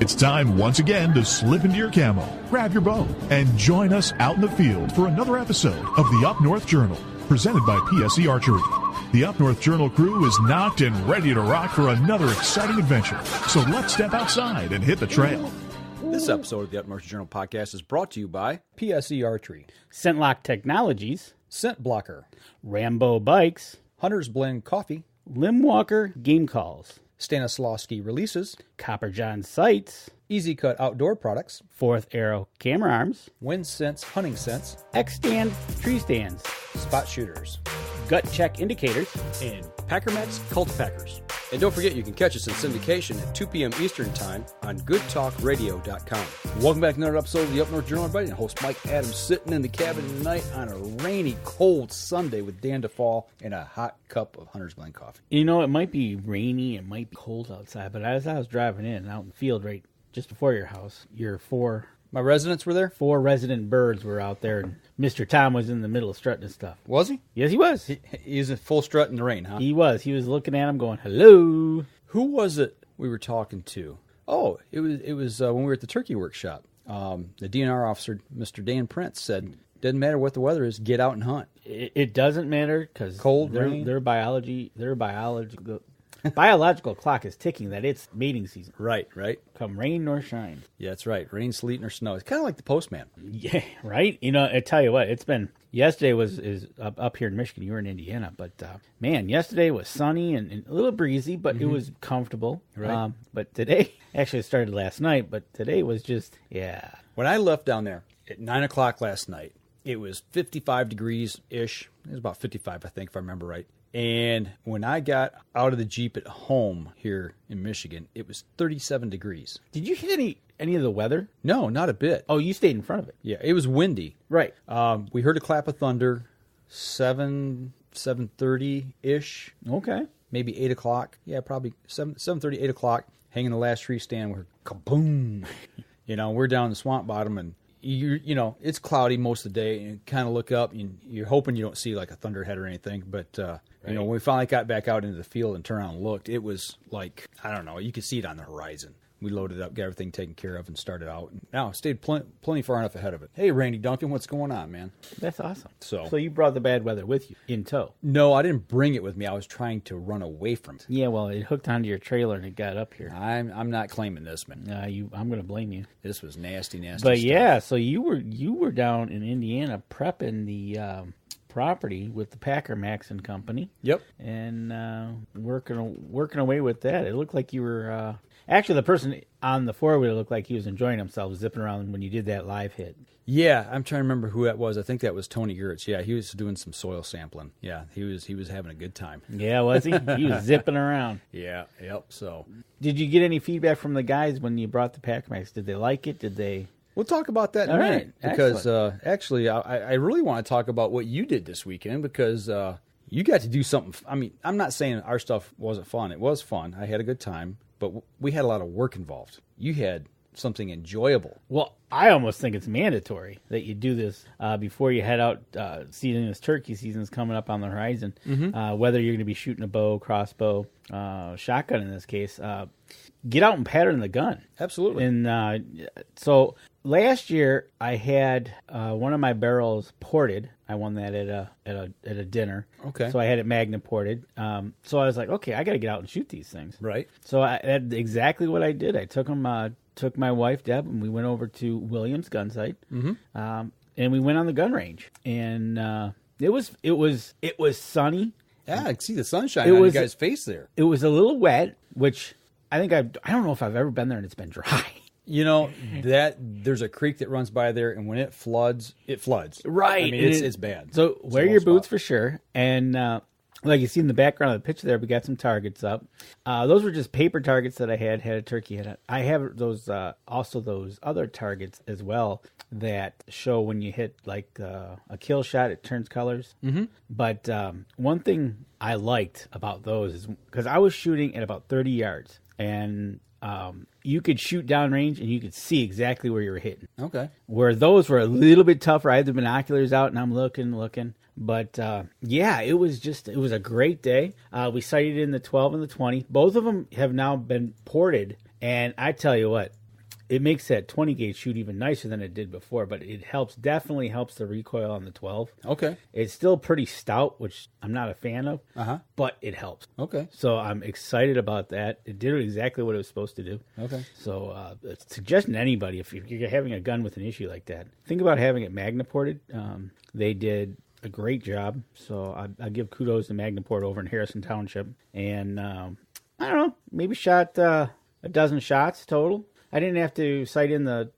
It's time once again to slip into your camo, grab your bow, and join us out in the field for another episode of the Up North Journal, presented by PSE Archery. The Up North Journal crew is knocked and ready to rock for another exciting adventure. So let's step outside and hit the trail. This episode of the Up North Journal podcast is brought to you by PSE Archery, Scentlock Technologies, Scent Blocker, Rambo Bikes, Hunter's Blend Coffee, Limwalker Game Calls, Stanislawski Releases, Copper John Sights, EZ Kut Outdoor Products, Fourth Arrow Camera Arms, Wind Sense Hunting Sense, X-Stand Tree Stands, Spot Shooters, Gut Check Indicators, and PackerMaxx Cultipackers. And don't forget, you can catch us in syndication at 2 p.m. Eastern Time on GoodTalkRadio.com. Welcome back to another episode of the Up North Journal, everybody. And host Mike Adams sitting in the cabin tonight on a rainy, cold Sunday with Dan DeFall and a hot cup of Hunter's Blend coffee. You know, it might be rainy, it might be cold outside, but as I was driving in, out in the field right just before your house, My residents were there? 4 resident birds were out there, and Mr. Tom was in the middle of strutting his stuff. Was he? Yes, he was. He was in full strut in the rain, huh? He was. He was looking at him going, hello. Who was it we were talking to? Oh, it was when we were at the turkey workshop. The DNR officer, Mr. Dan Prince, said, doesn't matter what the weather is, get out and hunt. It doesn't matter because rain. Their biological clock is ticking that it's mating season. Right. Come rain nor shine. Yeah, that's right. Rain, sleet, or snow. It's kind of like the postman. Yeah, right? You know, I tell you what, yesterday is up here in Michigan. You were in Indiana, but man, yesterday was sunny and a little breezy, but it was comfortable. Right. But today, actually it started last night, but today was just, yeah. When I left down there at 9 o'clock last night, it was 55 degrees-ish. It was about 55, I think, if I remember right. And when I got out of the Jeep at home here in Michigan, it was 37 degrees. Did you hit any of the weather? No, not a bit. Oh, you stayed in front of it. Yeah, it was windy. Right. We heard a clap of thunder, 7:30-ish. Okay. Maybe 8 o'clock. Yeah, probably 7:30, 8 o'clock. Hanging the last tree stand, we're kaboom. We're down in the swamp bottom, and it's cloudy most of the day, and you kind of look up, and you're hoping you don't see like a thunderhead or anything, but when we finally got back out into the field and turned around and looked, it was like, I don't know, you could see it on the horizon. We loaded up, got everything taken care of, and started out. And now stayed plenty far enough ahead of it. Hey, Randy Duncan, what's going on, man? That's awesome. So you brought the bad weather with you in tow? No, I didn't bring it with me. I was trying to run away from it. Yeah, well, it hooked onto your trailer and it got up here. I'm not claiming this, man. I'm going to blame you. This was nasty But stuff. yeah, so you were down in Indiana prepping the property with the PackerMaxx and Company. Yep. And working away with that. It looked like you were actually the person on the four-wheeler looked like he was enjoying himself zipping around when you did that live hit. Yeah, I'm trying to remember who that was. I think that was Tony Gertz. Yeah, he was doing some soil sampling. Yeah, he was having a good time. Yeah, was he? He was zipping around. Yeah, yep. So, did you get any feedback from the guys when you brought the PackerMaxx? Did they like it? Did they? We'll talk about that in a minute. Because actually, I really want to talk about what you did this weekend because you got to do something. I mean, I'm not saying our stuff wasn't fun. It was fun. I had a good time. But we had a lot of work involved. You had something enjoyable. Well, I almost think it's mandatory that you do this before you head out. Seeing this turkey season is coming up on the horizon. Mm-hmm. Whether you're going to be shooting a bow, crossbow, shotgun in this case, get out and pattern the gun. Absolutely. And so last year I had one of my barrels ported. I won that at a dinner. Okay. So I had it MagnaPorted. So I was like, okay, I got to get out and shoot these things. Right. So that's exactly what I did. I took them. Took my wife Deb, and we went over to Williams gun site. Mm-hmm. And we went on the gun range, and it was sunny. Yeah, I can see the sunshine on your guy's face there. It was a little wet, which I think I don't know if I've ever been there and it's been dry. That there's a creek that runs by there, and when it floods, it floods. Right. I mean, it's bad. So wear your boots for sure. And like you see in the background of the picture there, we got some targets up. Those were just paper targets that I had a turkey head. I have those also those other targets as well that show when you hit like a kill shot, it turns colors. Mm-hmm. But one thing I liked about those is because I was shooting at about 30 yards, and you could shoot downrange and you could see exactly where you were hitting. Okay. Where those were a little bit tougher. I had the binoculars out and I'm looking. But it was a great day. We sighted in the 12 and the 20. Both of them have now been ported. And I tell you what, it makes that 20 gauge shoot even nicer than it did before, but it definitely helps the recoil on the 12. Okay. It's still pretty stout, which I'm not a fan of, but it helps. Okay. So I'm excited about that. It did exactly what it was supposed to do. Okay. So suggestion to anybody, if you're having a gun with an issue like that, think about having it MagnaPorted. They did a great job. So I give kudos to MagnaPort over in Harrison Township. And I don't know, maybe shot a dozen shots total. I didn't have to sight in the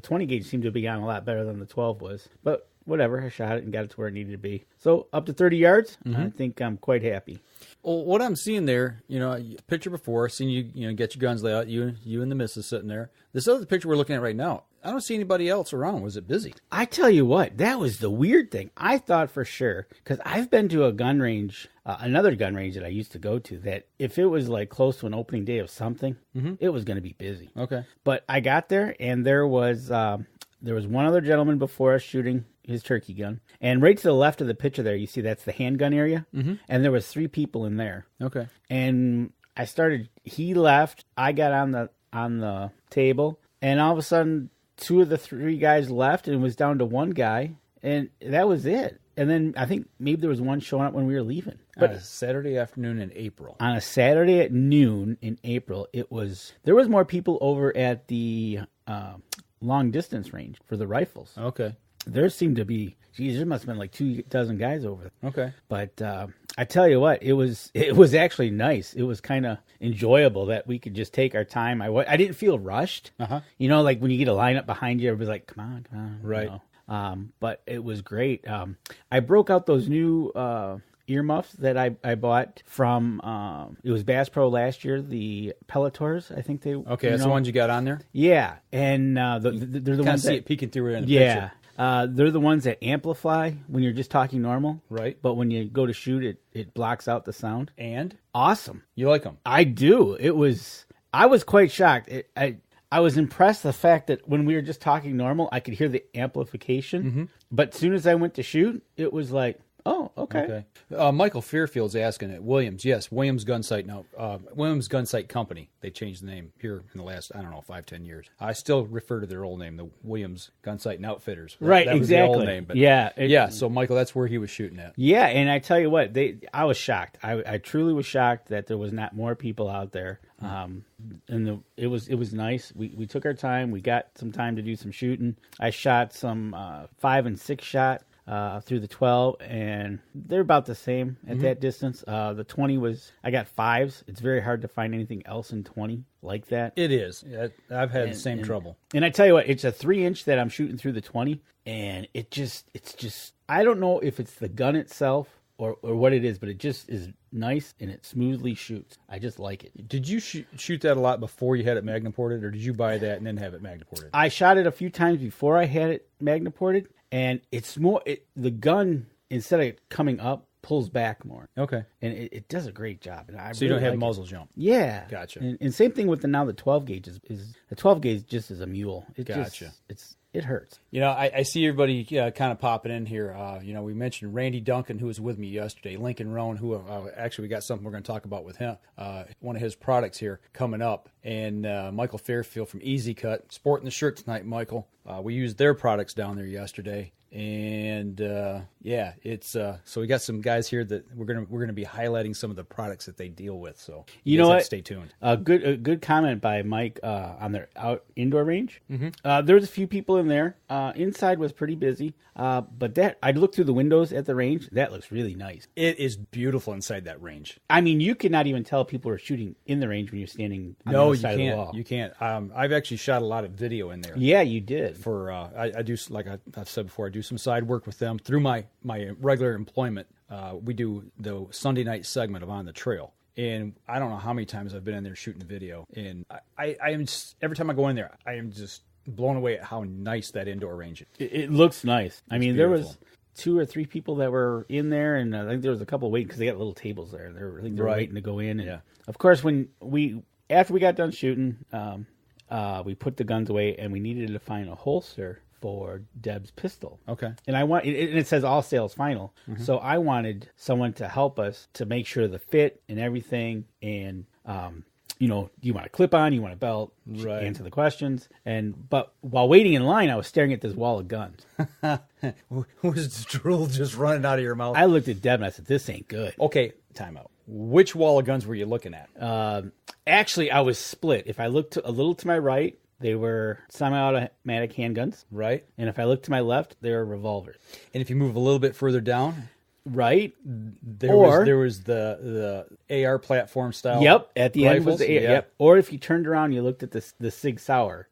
20 gauge seemed to be on a lot better than the 12 was. But whatever, I shot it and got it to where it needed to be. So up to 30 yards, I think I'm quite happy. Well, what I'm seeing there, picture before, seeing you get your guns laid out, you and the missus sitting there. This other picture we're looking at right now, I don't see anybody else around. Was it busy? I tell you what, that was the weird thing. I thought for sure, because I've been to a gun range, another gun range that I used to go to, that if it was like close to an opening day of something, it was going to be busy. Okay. But I got there, and there was one other gentleman before us shooting his turkey gun. And right to the left of the picture there, you see that's the handgun area. And there was 3 people in there. Okay. And he left, I got on the table, and all of a sudden 2 of the 3 guys left, and it was down to 1 guy, and that was it. And then I think maybe there was one showing up when we were leaving. But on a Saturday afternoon in April. On a Saturday at noon in April, there was more people over at the long distance range for the rifles. Okay. There seemed to be, there must have been like 2 dozen guys over there. Okay. But I tell you what, it was actually nice. It was kind of enjoyable that we could just take our time. I didn't feel rushed. Like when you get a lineup behind you, everybody's like, come on. Right. But it was great. I broke out those new earmuffs that I bought from, it was Bass Pro last year, the Peltors, I think they. Okay, that's the ones you got on there? Yeah, and they're the ones see that it peeking through it in the picture. They're the ones that amplify when you're just talking normal. Right. But when you go to shoot, it blocks out the sound. And? Awesome. You like them? I do. I was quite shocked. I was impressed the fact that when we were just talking normal, I could hear the amplification. But as soon as I went to shoot, it was like, oh, okay. Michael Fairfield's asking at Williams. Yes, Williams Gun Sight now. Williams Gun Sight Company. They changed the name here in the last, 5-10 years. I still refer to their old name, the Williams Gun Sight and Outfitters. Right, that exactly. Was the old name, but so Michael, that's where he was shooting at. Yeah, and I tell you what, I was shocked. I truly was shocked that there was not more people out there. And it was nice. We took our time. We got some time to do some shooting. I shot some 5 and 6 shot through the 12, and they're about the same at that distance. The 20 I got 5s. It's very hard to find anything else in 20 like that. It is. I've had the same trouble. And I tell you what, it's a 3-inch that I'm shooting through the 20, and it's just I don't know if it's the gun itself or what it is, but it just is nice, and it smoothly shoots. I just like it. Did you shoot that a lot before you had it MagnaPorted, or did you buy that and then have it MagnaPorted? I shot it a few times before I had it MagnaPorted, and it's more, the gun, instead of coming up, pulls back more. Okay. And it does a great job. And so you don't have muzzle jump? Yeah. Gotcha. And same thing with the 12 gauge is the 12 gauge just is a mule. Gotcha. It hurts. I see everybody kind of popping in here. We mentioned Randy Duncan, who was with me yesterday. Lincoln Roan, who actually we got something we're going to talk about with him. One of his products here coming up. And Michael Fairfield from EZ Kut, sporting the shirt tonight, Michael. We used their products down there yesterday. And it's so we got some guys here that we're gonna be highlighting some of the products that they deal with. So you know what? Stay tuned. A good comment by Mike on their indoor range. There was a few people in there. Inside was pretty busy, but I looked through the windows at the range. That looks really nice. It is beautiful inside that range. I mean, you could not even tell people are shooting in the range when you're standing on the other side of the wall. You can't. I've actually shot a lot of video in there. Yeah, you did. For I do, like I've said before, I do some side work with them through my regular employment. We do the Sunday night segment of On the Trail, and I don't know how many times I've been in there shooting video, and I am just, every time I go in there, I am just blown away at how nice that indoor range is. It looks nice. I mean, beautiful. There was 2 or 3 people that were in there, and I think there was a couple waiting because they got little tables there. I think they were waiting to go in. And of course, after we got done shooting, we put the guns away, and we needed to find a holster for Deb's pistol. Okay. And it says all sales final. So I wanted someone to help us to make sure the fit and everything. And you know, do you want a clip on? You want a belt? Right. Answer the questions. But while waiting in line, I was staring at this wall of guns. Was the drool just running out of your mouth? I looked at Deb and I said, "This ain't good." Okay, time out. Which wall of guns were you looking at? Actually, I was split. If I looked a little to my right, they were semi-automatic handguns. Right. And if I looked to my left, they were revolvers. And if you move a little bit further down, right, there was the AR platform style. Yep, at the end was the AR. Yeah. Yep. Or if you turned around, you looked at the Sig Sauer.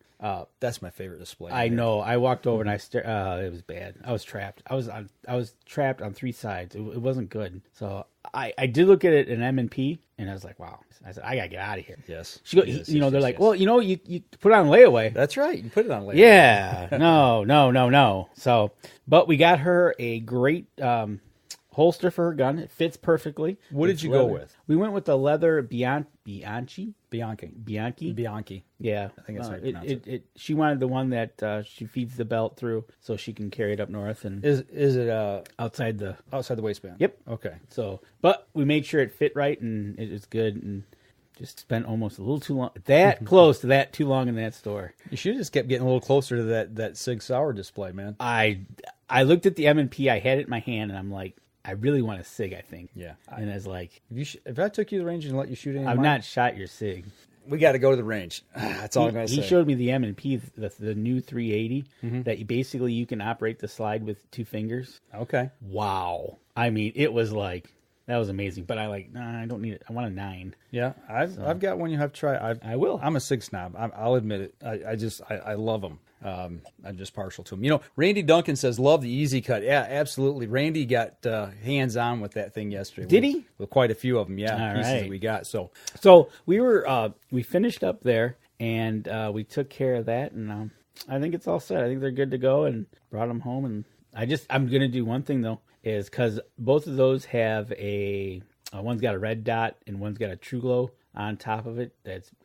That's my favorite display. I know. I walked over and I stared. It was bad. I was trapped. I was trapped on three sides. It wasn't good. So I did look at it in M&P, and I was like, wow. I said, I gotta get out of here. Yes. They're like, well, you know, you put it on layaway. That's right. You put it on layaway. Yeah. No. So, but we got her a great holster for her gun. It fits perfectly. What did you go with? We went with the leather Bianchi. Bianchi. Yeah, I think that's how you pronounce it. She wanted the one that she feeds the belt through, so she can carry it up north. And Is it outside the waistband? Yep. Okay. So, but we made sure it fit right and it was good, and just spent almost a little too long, that close to that too long in that store. You should have just kept getting a little closer to that Sig Sauer display, man. I looked at the M&P. I had it in my hand, and I'm like, I really want a Sig, I think. Yeah. And I was like, if I took you to the range and let you shoot any, I've not shot your Sig. We got to go to the range. That's all I'm going to say. He showed me the M&P, the new 380, that you can operate the slide with two fingers. Okay. Wow. I mean, it was like, that was amazing. But I don't need it. I want a 9. Yeah, I've got one you have to try. I will. I'm a Sig snob. I'll admit it. I love them. I'm just partial to them. You know, Randy Duncan says, love the EZ Kut. Yeah, absolutely. Randy got hands-on with that thing yesterday. Did he? With quite a few of them, yeah. All pieces right. that we got. So we finished up there, and we took care of that, and I think it's all set. I think they're good to go, and brought them home. And I'm going to do one thing, though, is because both of those have one's got a red dot and one's got a True Glow on top of it.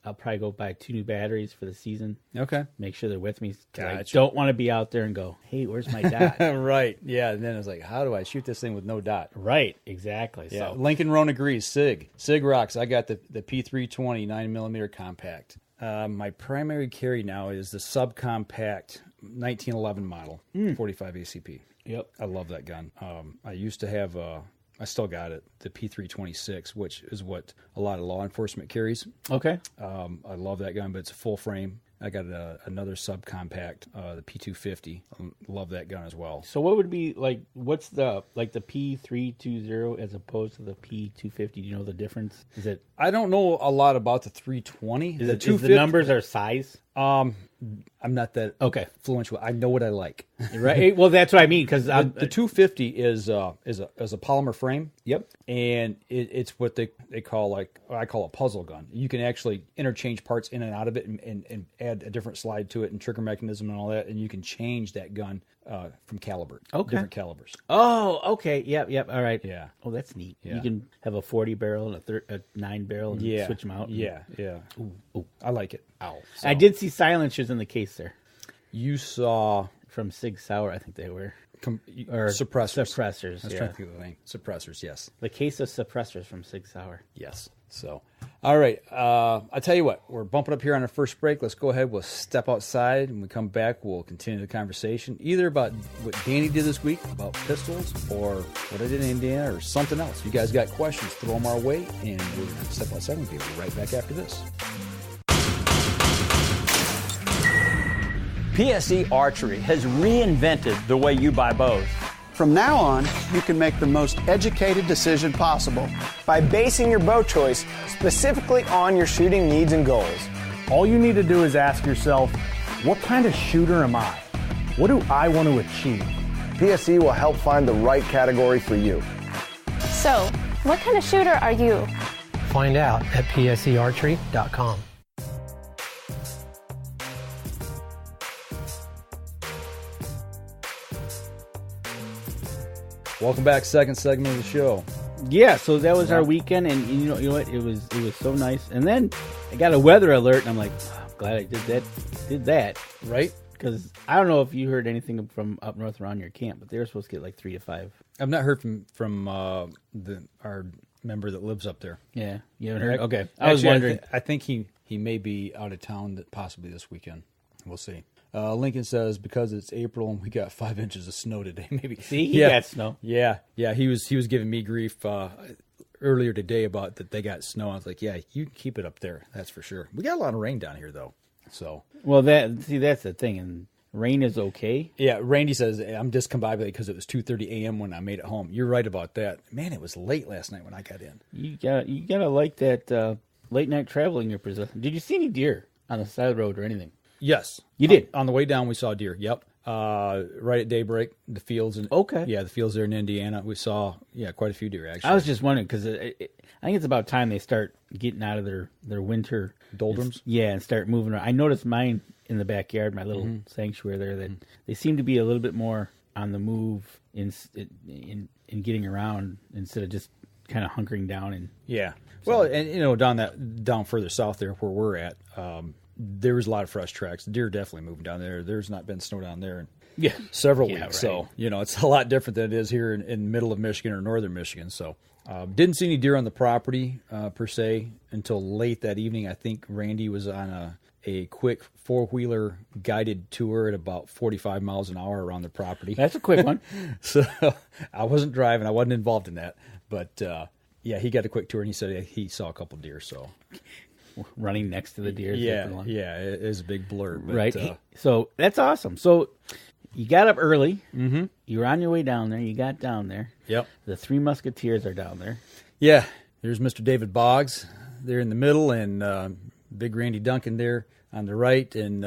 I'll probably go buy 2 new batteries for the season. Okay. Make sure they're with me. Gotcha. I don't want to be out there and go, hey, where's my dot? Right. Yeah. And then it's like, how do I shoot this thing with no dot? Right. Exactly. Yeah. So Lincoln Roan agrees. Sig rocks. I got the P320 9mm compact. My primary carry now is the subcompact 1911 model 45 ACP. Yep. I love that gun. I used to have I still got it, the P326, which is what a lot of law enforcement carries. Okay. I love that gun, but it's a full frame. I got another subcompact, the P250. Love that gun as well. So what would be what's the P320 as opposed to the P250? Do you know the difference? Is it? I don't know a lot about the 320. Is the numbers are size? I'm not that influential. I know what I like. Right. Well, that's what I mean, because the 250 is a polymer frame. Yep. And it's what they call I call a puzzle gun. You can actually interchange parts in and out of it and add a different slide to it and trigger mechanism and all that, and you can change that gun from caliber. Okay. Different calibers. Oh, okay. Yep. All right. Yeah. Oh, that's neat. Yeah. You can have a 40 barrel and a 9 barrel and switch them out. Yeah. Ooh. I like it. Ow. So, I did see silencers in the case there. You saw From Sig Sauer, I think they were. or suppressors. Suppressors, I was trying to think of the name. Suppressors, yes. The case of suppressors from Sig Sauer. Yes. So, all right. I tell you what, we're bumping up here on our first break. Let's go ahead. We'll step outside. When we come back, we'll continue the conversation, either about what Danny did this week, about pistols, or what I did in Indiana, or something else. If you guys got questions, throw them our way, and we'll step outside and we'll be right back after this. PSE Archery has reinvented the way you buy bows. From now on, you can make the most educated decision possible. By basing your bow choice specifically on your shooting needs and goals. All you need to do is ask yourself, what kind of shooter am I? What do I want to achieve? PSE will help find the right category for you. So, what kind of shooter are you? Find out at psearchery.com. Welcome back, second segment of the show. Yeah, so that was our weekend, and you know what? It was so nice. And then I got a weather alert, and I'm like, oh, I'm glad I did that, right? Because I don't know if you heard anything from up north around your camp, but they were supposed to get like 3 to 5. I've not heard from our member that lives up there. Yeah, you haven't heard? Okay, I was wondering. I think he may be out of town possibly this weekend. We'll see. Lincoln says because it's April and we got 5 inches of snow today. Maybe he got snow. Yeah. He was giving me grief earlier today about that they got snow. I was like, yeah, you keep it up there. That's for sure. We got a lot of rain down here though. So well, that's the thing, and rain is okay. Yeah, Randy says I'm discombobulated because it was 2:30 a.m. when I made it home. You're right about that. Man, it was late last night when I got in. You gotta like that late night traveling you're possessing. Did you see any deer on the side of the road or anything? Yes, you did. On the way down, we saw deer. Yep. Right at daybreak, the fields and the fields there in Indiana, we saw quite a few deer actually. I was just wondering because I think it's about time they start getting out of their winter doldrums. And start moving around. I noticed mine in the backyard, my little sanctuary there, that they seem to be a little bit more on the move in getting around instead of just kind of hunkering down and Well, and down further south there where we're at. There was a lot of fresh tracks. The deer definitely moving down there. There's not been snow down there in several weeks. Right. So, it's a lot different than it is here in the middle of Michigan or northern Michigan. So, didn't see any deer on the property per se until late that evening. I think Randy was on a quick 4-wheeler guided tour at about 45 miles an hour around the property. That's a quick one. So, I wasn't driving. I wasn't involved in that. But, he got a quick tour and he said he saw a couple deer. So, running next to the deer. It is a big blur. But, right. So that's awesome. So you got up early. Mm-hmm. You were on your way down there. You got down there. Yep. The Three Musketeers are down there. Yeah. There's Mr. David Boggs there in the middle and Big Randy Duncan there on the right. And,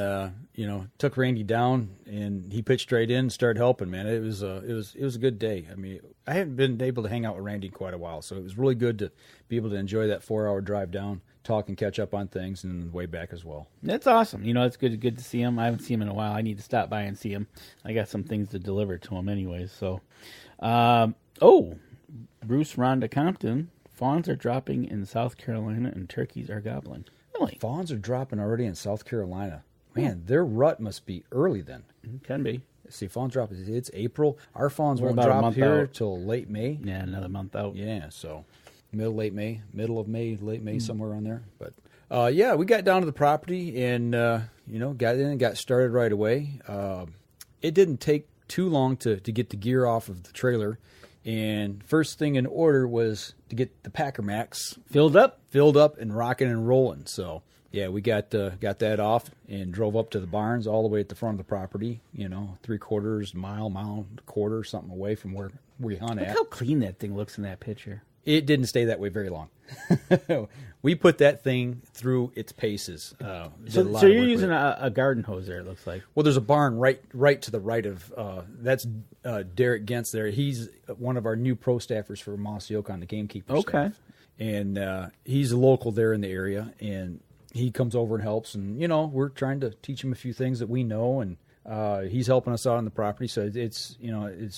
took Randy down and he pitched straight in and started helping, man. It was a good day. I mean, I haven't been able to hang out with Randy in quite a while. So it was really good to be able to enjoy that 4-hour drive down, talk and catch up on things, and way back as well. That's awesome. It's good to see him. I haven't seen him in a while. I need to stop by and see him. I got some things to deliver to him anyways. So, Bruce Rhonda Compton, fawns are dropping in South Carolina and turkeys are gobbling. Really? Fawns are dropping already in South Carolina. Man, their rut must be early then. Can be. See, fawns drop. It's April. Our fawns won't drop here till late May. Yeah, another month out. Yeah, so middle of May, late May, somewhere on there. But we got down to the property and got in and got started right away. It didn't take too long to get the gear off of the trailer, and first thing in order was to get the PackerMaxx filled up and rocking and rolling. So we got that off and drove up to the barns all the way at the front of the property. 3/4 mile and a quarter, something away from where we hunt at. Look how clean that thing looks in that picture. It didn't stay that way very long. We put that thing through its paces. So you're using a garden hose there, it looks like. Well, there's a barn right to the right of that's Derek Gentz there. He's one of our new pro staffers for Mossy Oak on the gamekeeper staff. And he's a local there in the area, and he comes over and helps. And, we're trying to teach him a few things that we know, and he's helping us out on the property. So it's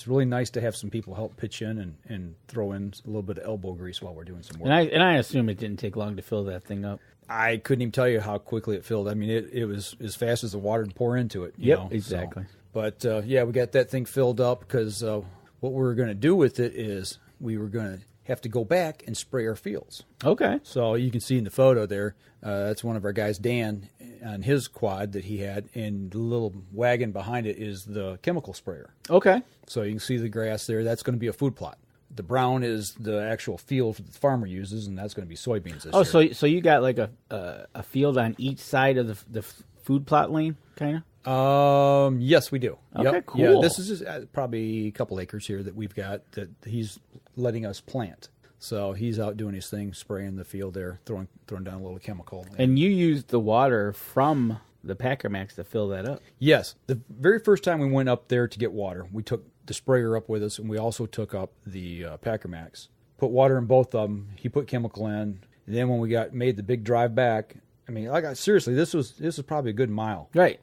really nice to have some people help pitch in and throw in a little bit of elbow grease while we're doing some work. And I assume it didn't take long to fill that thing up. I couldn't even tell you how quickly it filled. I mean, it was as fast as the water would pour into it. Yep, exactly. So, but we got that thing filled up because what we were going to do with it is we were going to have to go back and spray our fields. Okay. So you can see in the photo there, that's one of our guys, Dan, on his quad that he had, and the little wagon behind it is the chemical sprayer. Okay. So you can see the grass there. That's going to be a food plot. The brown is the actual field that the farmer uses, and that's going to be soybeans this year. So you got like a field on each side of the food plot lane, kind of? Yes, we do. Okay, cool. Yeah, this is probably a couple acres here that we've got that he's letting us plant. So he's out doing his thing, spraying the field there, throwing down a little chemical. And you used the water from the PackerMaxx to fill that up? Yes. The very first time we went up there to get water, we took the sprayer up with us, and we also took up the PackerMaxx. Put water in both of them. He put chemical in. And then when we made the big drive back, I mean, seriously, this was probably a good mile, right?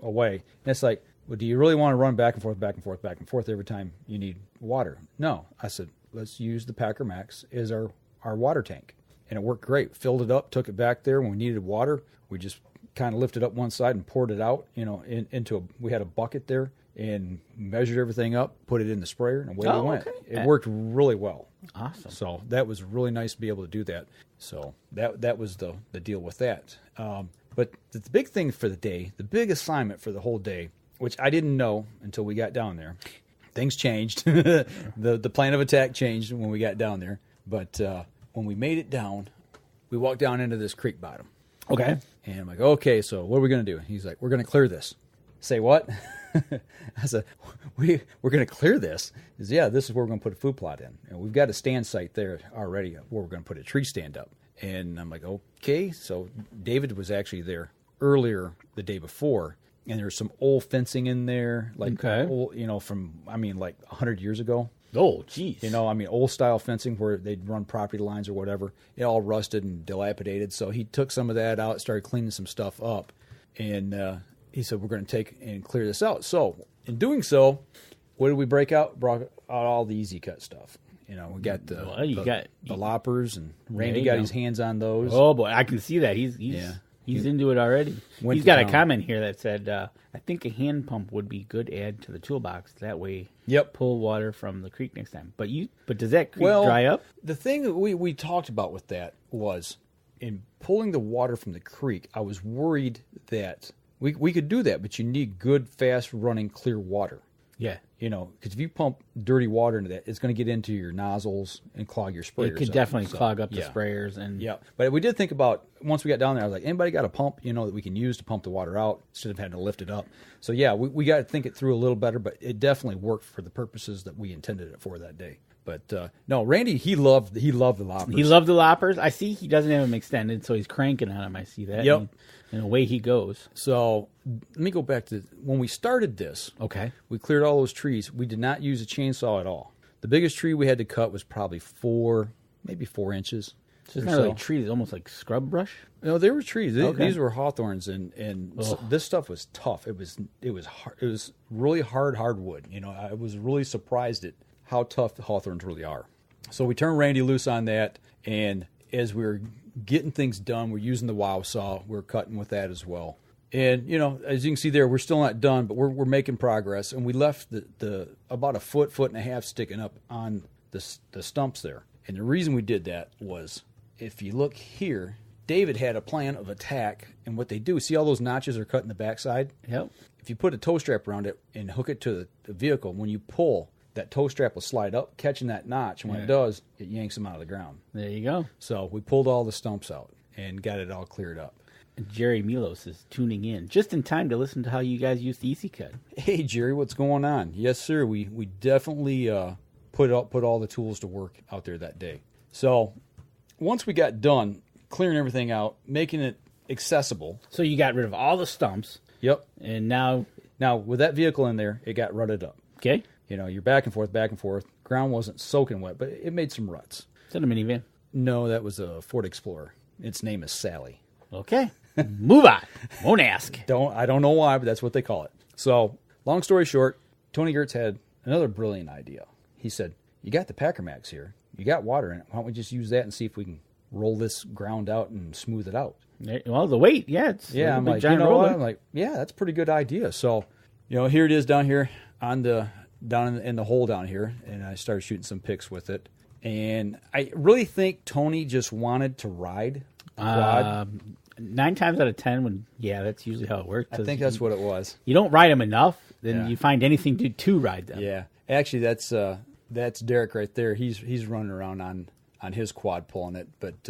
Away. And it's like, well, do you really want to run back and forth every time you need water? No. I said, let's use the PackerMaxx as our water tank, and it worked great. Filled it up, took it back there when we needed water. We just kind of lifted up one side and poured it out, we had a bucket there, and measured everything up, put it in the sprayer, and away we went. Okay. It worked really well. Awesome. So that was really nice to be able to do that. So that was the deal with that. But the big thing for the day, the big assignment for the whole day, which I didn't know until we got down there. Things changed. the plan of attack changed when we got down there. But when we made it down, we walked down into this creek bottom. Okay. And I'm like, okay, so what are we going to do? He's like, we're going to clear this. Say what? I said, we're going to clear this. He says, yeah, this is where we're going to put a food plot in. And we've got a stand site there already where we're going to put a tree stand up. And I'm like, okay. So David was actually there earlier the day before. And there's some old fencing in there, like old, from, like 100 years ago. Oh, geez. Old style fencing where they'd run property lines or whatever. It all rusted and dilapidated. So he took some of that out, started cleaning some stuff up. And he said, we're going to take and clear this out. So in doing so, what did we break out? Brought out all the EZ Kut stuff. We got the loppers, and Randy got his hands on those. Oh, boy. I can see that. He's into it already. He's got a comment here that said, I think a hand pump would be good add to the toolbox. That way, pull water from the creek next time. But does that creek dry up? The thing that we talked about with that was in pulling the water from the creek, I was worried that we could do that, but you need good, fast running, clear water. Yeah. Because if you pump dirty water into that, it's going to get into your nozzles and clog your sprayers. It could definitely clog up the sprayers. But we did think about, once we got down there, I was like, anybody got a pump, that we can use to pump the water out instead of having to lift it up? So, we got to think it through a little better, but it definitely worked for the purposes that we intended it for that day. But, no, Randy, he loved the loppers. He loved the loppers. I see he doesn't have them extended, so he's cranking on them. I see that. Yep. And away he goes. So let me go back to when we started this. Okay. We cleared all those trees. We did not use a chainsaw at all. The biggest tree we had to cut was probably 4 inches. So it's not really trees, almost like scrub brush? No, they were trees. Okay. These were hawthorns, and this stuff was tough. It was hard. It was really hardwood. I was really surprised at how tough the hawthorns really are. So we turned Randy loose on that, and as we were getting things done, we're using the wow saw. We're cutting with that as well. And, as you can see there, we're still not done, but we're making progress. And we left the about a foot and a half sticking up on the stumps there. And the reason we did that was, if you look here, David had a plan of attack. And what they do, see all those notches are cut in the backside? Yep. If you put a toe strap around it and hook it to the vehicle, when you pull, that toe strap will slide up, catching that notch. And when it does, it yanks them out of the ground. There you go. So we pulled all the stumps out and got it all cleared up. Jerry Milos is tuning in just in time to listen to how you guys use the EZ Kut. Hey, Jerry, what's going on? Yes, sir. We definitely put all the tools to work out there that day. So once we got done clearing everything out, making it accessible. So you got rid of all the stumps. Yep. And now with that vehicle in there, it got rutted up. Okay. You're back and forth. Ground wasn't soaking wet, but it made some ruts. Is that a minivan? No, that was a Ford Explorer. Its name is Sally. Okay. Move on. Won't ask. I don't know why, but that's what they call it. So, long story short, Tony Gertz had another brilliant idea. He said, you got the PackerMaxx here. You got water in it. Why don't we just use that and see if we can roll this ground out and smooth it out? Well, the weight, it's I'm like, roller. I'm like, yeah, that's a pretty good idea. So, here it is down here down in the hole down here, and I started shooting some pics with it. And I really think Tony just wanted to ride the quad. 9 times out of 10, that's usually how it works. I think that's what it was. You don't ride them enough, then you find anything to ride them. Yeah, actually, that's Derek right there. He's running around on his quad pulling it, but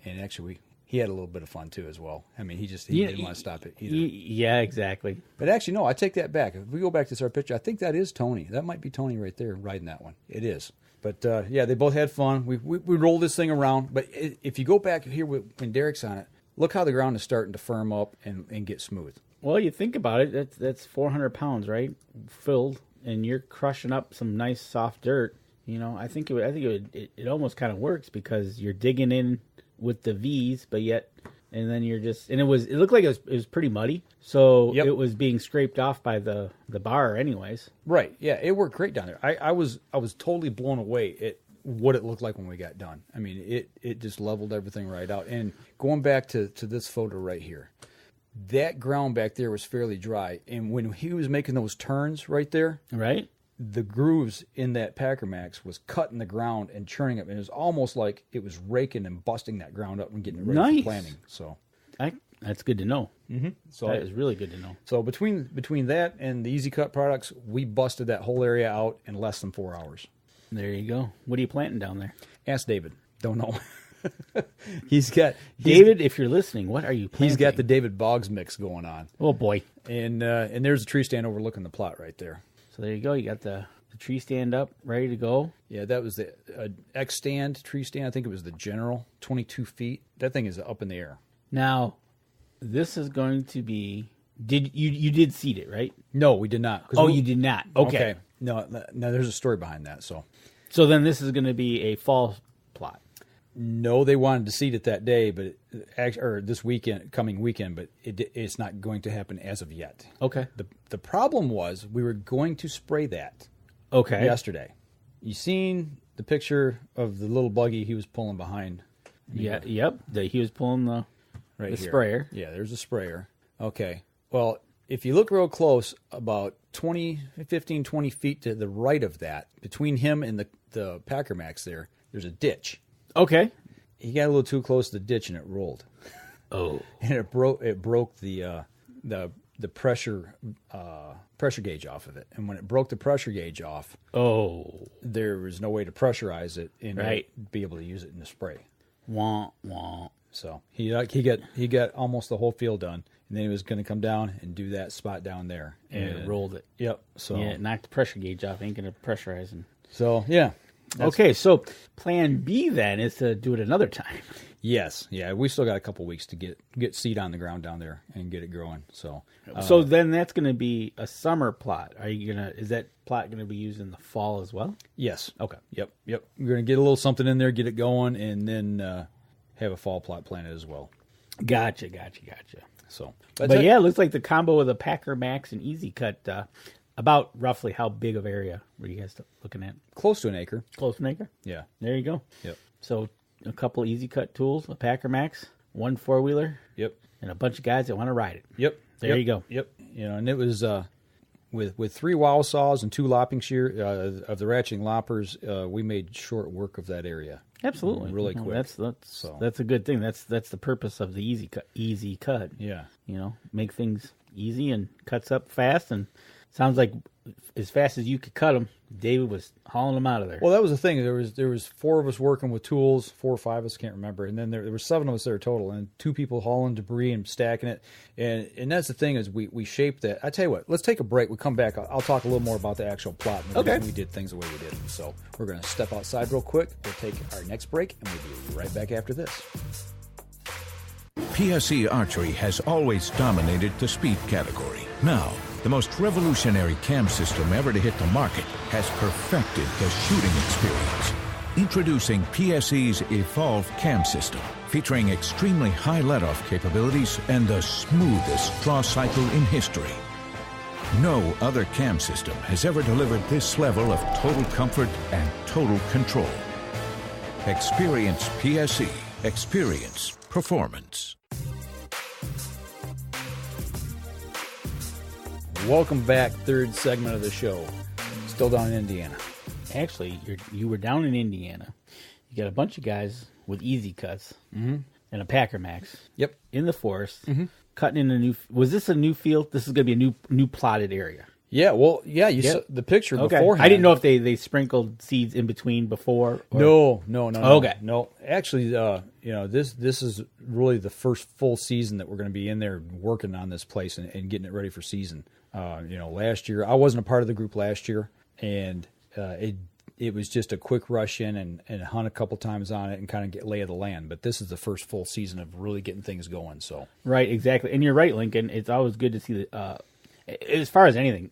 and actually he had a little bit of fun too as well. I mean, he didn't want to stop it either. Yeah, exactly. But actually, no, I take that back. If we go back to this our picture, I think that is Tony. That might be Tony right there riding that one. It is. But they both had fun. We rolled this thing around. But if you go back here when Derek's on it, look how the ground is starting to firm up and get smooth. Well, you think about it, that's 400 pounds, right? Filled, and you're crushing up some nice soft dirt. I think it almost kind of works because you're digging in with the V's, but yet, and then you're just, and it looked like it was pretty muddy, so it was being scraped off by the bar, anyways. Right. Yeah, it worked great down there. I was totally blown away at what it looked like when we got done. I mean, it just leveled everything right out. And going back to this photo right here, that ground back there was fairly dry. And when he was making those turns right there, Right? the grooves in that PackerMaxx was cutting the ground and churning up. And it was almost like it was raking and busting that ground up and getting it ready Nice. for planting. So, That's good to know. so That is really good to know. So between that and the EZ Kut products, we busted that whole area out in less than 4 hours. There you go. What are you planting down there? Ask David. Don't know. He's got David, if you're listening, what are you planting? He's got the David Boggs mix going on, Oh, boy. and there's a tree stand overlooking the plot right there. So there you go. You got the tree stand up, ready to go. Yeah, that was the X stand tree stand. I think it was the General, 22 feet. That thing is up in the air. Now, this is going to be... You did seed it, right? No, we did not. Oh, you did not. Okay. No, there's a story behind that. So then this is going to be a fall plot. No, they wanted to seed it that day, but this weekend, coming weekend, but it's not going to happen as of yet. Okay. The problem was we were going to spray that Okay. yesterday. You seen the picture of the little buggy he was pulling behind? Yeah. Yep. He was pulling the Right the here. sprayer. Yeah, there's a sprayer. Okay. Well, if you look real close, about 15, 20 feet to the right of that, between him and the PackerMaxx there's a ditch. Okay. He got a little too close to the ditch and it rolled. Oh. And it broke the pressure gauge off of it. And when it broke the pressure gauge off, there was no way to pressurize it and be able to use it in the spray. Wah, wah. So he got almost the whole field done, and then he was going to come down and do that spot down there, And it rolled it. Yep. So Yeah, it knocked the pressure gauge off. Ain't going to pressurize. So yeah. Okay, so plan B then is to do it another time. Yes. Yeah. We still got a couple weeks to get seed on the ground down there and get it growing. So. So then that's going to be a summer plot. Is that plot going to be used in the fall as well? Yes. Okay. Yep. We're going to get a little something in there, get it going, and then have a fall plot planted as well. Gotcha. So. But yeah, it looks like the combo of the PackerMaxx and EZ Kut. About roughly how big of area were you guys looking at? Close to an acre. Close to an acre? Yeah. There you go. Yep. So a couple of EZ Kut tools, a PackerMaxx, one 4-wheeler. Yep. And a bunch of guys that want to ride it. Yep. There you go. Yep. And it was with 3 wow saws and 2 lopping shear of the ratcheting loppers, we made short work of that area. Absolutely. Really quick. That's a good thing. That's the purpose of the EZ Kut. Yeah. Make things easy and cuts up fast, and sounds like as fast as you could cut them, David was hauling them out of there. Well, that was the thing. There was 4 of us working with tools, 4 or 5 of us, can't remember, and then there were 7 of us there total, and 2 people hauling debris and stacking it. And that's the thing is we shaped that. I tell you what, let's take a break. We come back. I'll talk a little more about the actual plot and the reason we did things the way we did. So we're going to step outside real quick. We'll take our next break, and we'll be right back after this. PSE Archery has always dominated the speed category. Now, the most revolutionary cam system ever to hit the market has perfected the shooting experience. Introducing PSE's Evolve Cam System, featuring extremely high let-off capabilities and the smoothest draw cycle in history. No other cam system has ever delivered this level of total comfort and total control. Experience PSE. Experience performance. Welcome back, third segment of the show. Still down in Indiana. Actually, you were down in Indiana. You got a bunch of guys with EZ Kuts and a PackerMaxx. Yep. In the forest, cutting in a new. Was this a new field? This is going to be a new plotted area. Yeah. Well, yeah. You saw the picture beforehand. I didn't know if they sprinkled seeds in between before. No. Okay. No. Actually, this is really the first full season that we're going to be in there working on this place and getting it ready for season. Last year I wasn't a part of the group last year, and it was just a quick rush in and hunt a couple times on it and kind of get lay of the land. But this is the first full season of really getting things going. So right, exactly, and you're right, Lincoln. It's always good to see as far as anything,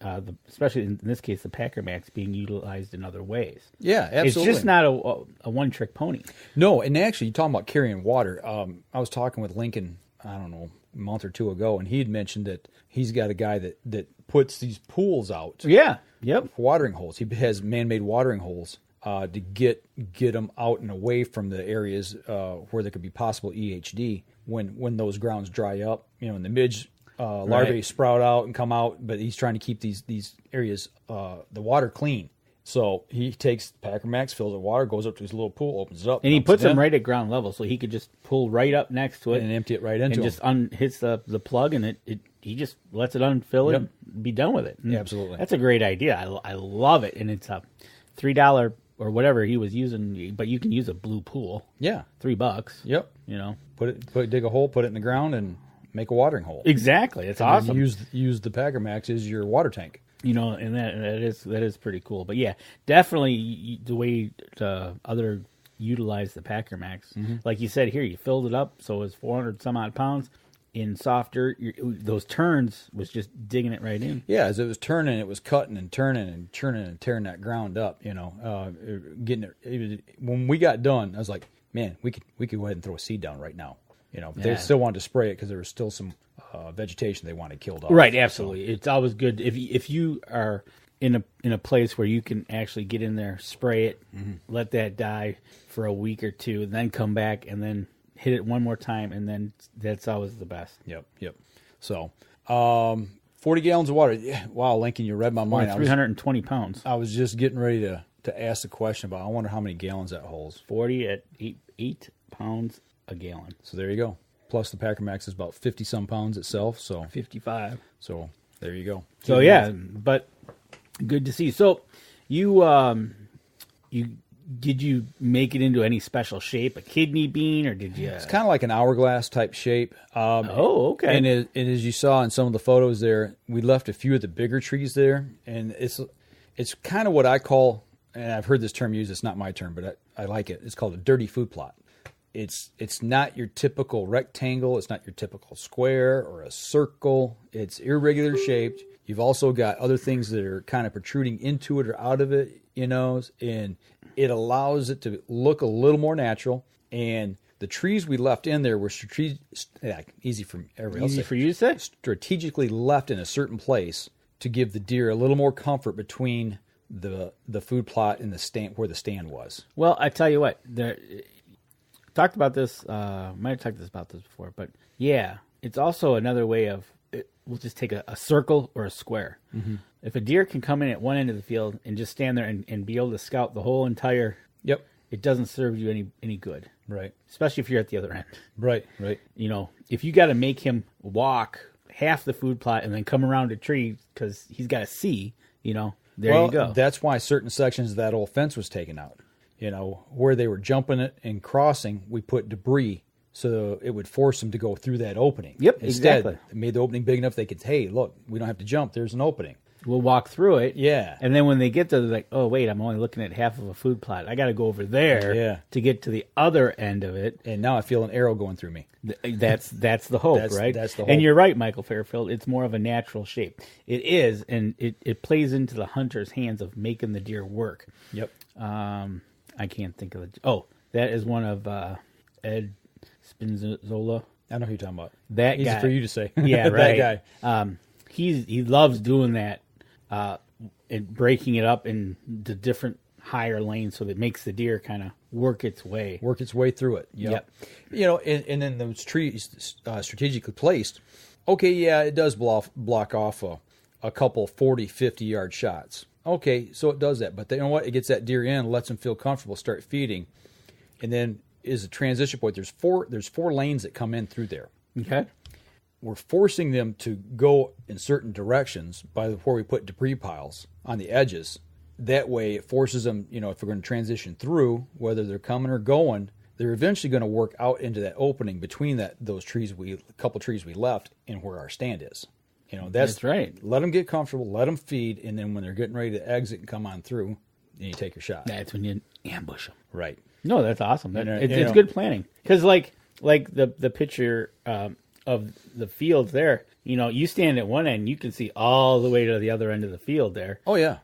especially in this case, the PackerMaxx being utilized in other ways. Yeah, absolutely. It's just not a one-trick pony. No, and actually, you're talking about carrying water. I was talking with Lincoln, I don't know, a month or 2 ago, and he had mentioned that he's got a guy that puts these pools out. Yeah, yep. Watering holes. He has man-made watering holes to get them out and away from the areas where there could be possible EHD when those grounds dry up. And the midge larvae sprout out and come out, but he's trying to keep these areas, the water clean. So he takes the PackerMaxx, fills it with water, goes up to his little pool, opens it up. And he puts them right at ground level, so he could just pull right up next to it. And empty it right into it. And just hits the plug, and he just lets it unfill it and be done with it. And absolutely. That's a great idea. I love it. And it's a $3 or whatever he was using, but you can use a blue pool. Yeah. $3. Yep. Dig a hole, put it in the ground, and make a watering hole. Exactly. It's awesome. Use the PackerMaxx as your water tank. And that is pretty cool. But yeah, definitely the way other utilize the PackerMaxx, like you said here, you filled it up, so it was 400 some odd pounds in soft dirt. Those turns was just digging it right in. Yeah, as it was turning, it was cutting and turning and churning and tearing that ground up. Getting it. When we got done, I was like, man, we could go ahead and throw a seed down right now. But they still wanted to spray it because there was still some vegetation they wanted killed off. Right, absolutely. So. It's always good if you are in a place where you can actually get in there, spray it, let that die for a week or two, and then come back and then hit it one more time, and then that's always the best. Yep. So, 40 gallons of water. Yeah, wow, Lincoln, you read my mind. 320 pounds. I was just getting ready to ask the question about. I wonder how many gallons that holds. 40 at 8 pounds a gallon. So there you go. Plus the PackerMaxx is about 50 some pounds itself. So 55. So there you go. So yeah, but good to see. So you did you make it into any special shape, a kidney bean, or did you? It's kind of like an hourglass type shape. Okay. And as you saw in some of the photos there, we left a few of the bigger trees there, and it's kind of what I call, and I've heard this term used. It's not my term, but I like it. It's called a dirty food plot. It's not your typical rectangle. It's not your typical square or a circle. It's irregular shaped. You've also got other things that are kind of protruding into it or out of it, and it allows it to look a little more natural. And the trees we left in there were easy for everybody else. Easy for you to say? Strategically left in a certain place to give the deer a little more comfort between the food plot and the stand where the stand was. Well, I tell you what, talked about this. Might have talked about this before, but yeah, it's also another way of. We'll just take a circle or a square. Mm-hmm. If a deer can come in at one end of the field and just stand there and be able to scout the whole entire, it doesn't serve you any good. Right. Especially if you're at the other end. Right. If you got to make him walk half the food plot and then come around a tree because he's got to see, there you go. That's why certain sections of that old fence was taken out. Where they were jumping it and crossing, we put debris so it would force them to go through that opening. Yep, Instead, exactly. It made the opening big enough they could, hey, look, we don't have to jump. There's an opening. We'll walk through it. Yeah. And then when they get there, they're like, oh, wait, I'm only looking at half of a food plot. I got to go over there to get to the other end of it. And now I feel an arrow going through me. That's the hope, right? That's the hope. And you're right, Michael Fairfield. It's more of a natural shape. It is, and it plays into the hunter's hands of making the deer work. Yep. I can't think of it. Oh, that is one of Ed Spinzola. I know who you're talking about. That Easy guy. for you to say. Yeah, right. That guy. He loves doing that and breaking it up in the different higher lanes so that it makes the deer kind of work its way through it. Yep. And then those trees strategically placed. Okay, yeah, it does block off a couple 40, 50-yard shots. Okay, so it does that. But you know what? It gets that deer in, lets them feel comfortable, start feeding. And then is a transition point. There's four lanes that come in through there. Okay. We're forcing them to go in certain directions before we put debris piles on the edges. That way it forces them, if we're going to transition through, whether they're coming or going, they're eventually going to work out into that opening between those trees couple trees we left and where our stand is. That's right. Let them get comfortable, let them feed, and then when they're getting ready to exit and come on through, then you take your shot. That's when you ambush them. Right. No, that's awesome. It's good planning. Because like the picture of the fields there, you stand at one end, you can see all the way to the other end of the field there. Oh, yeah.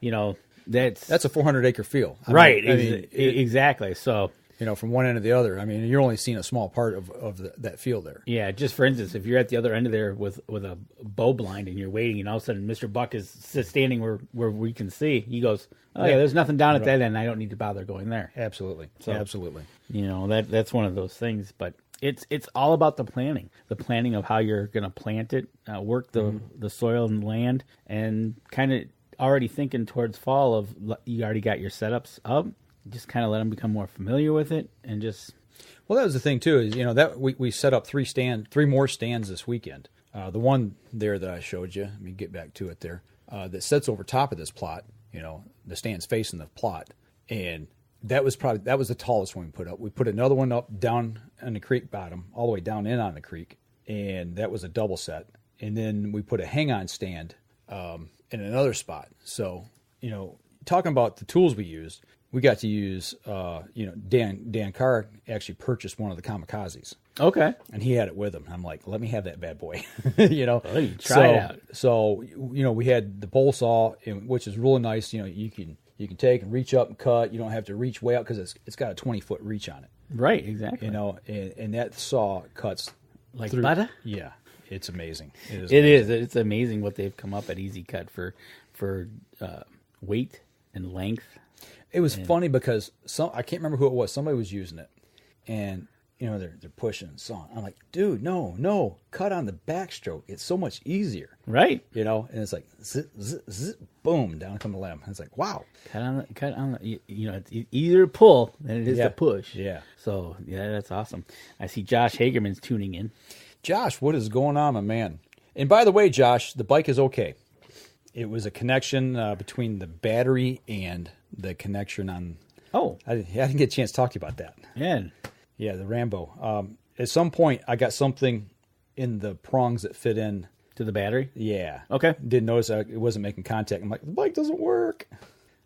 That's a 400-acre field. Right. Exactly. So from one end to the other. I mean, you're only seeing a small part of that field there. Yeah, just for instance, if you're at the other end of there with a bow blind and you're waiting, and all of a sudden Mr. Buck is standing where we can see, he goes, "Oh yeah, there's nothing down at that end. I don't need to bother going there." Absolutely, so, absolutely. That's one of those things, but it's all about the planning of how you're going to plant it, work the soil and land, and kind of already thinking towards fall of you already got your setups up. Just kind of let them become more familiar with it, and just. Well, that was the thing too. Is that we set up 3 more stands this weekend. The one there that I showed you. Let me get back to it there. That sits over top of this plot. The stand's facing the plot, and that was the tallest one we put up. We put another one up down on the creek bottom, all the way down in on the creek, and that was a double set. And then we put a hang-on stand in another spot. So talking about the tools we used. We got to use, Dan Carr actually purchased one of the kamikazes. Okay. And he had it with him. I'm like, let me have that bad boy. Try it out. So, we had the pole saw, which is really nice. You can take and reach up and cut. You don't have to reach way out because it's got a 20-foot reach on it. Right, exactly. And that saw cuts like through. butter? Yeah, it's amazing. It is. It's amazing what they've come up at EZ Kut for weight and length. It was funny because I can't remember who it was. Somebody was using it, and they're pushing and sawing. I'm like, dude, no, cut on the backstroke. It's so much easier, right? And it's like zip, zip, zip, boom, down come the limb. And it's like, wow, cut on the. It's easier to pull than it is to push. Yeah. So that's awesome. I see Josh Hagerman's tuning in. Josh, what is going on, my man? And by the way, Josh, the bike is okay. It was a connection between the battery and the connection on. Oh, I didn't get a chance to talk to you about that. Yeah, the Rambo. At some point, I got something in the prongs that fit in to the battery. Yeah. Okay. Didn't notice it wasn't making contact. I'm like, the bike doesn't work.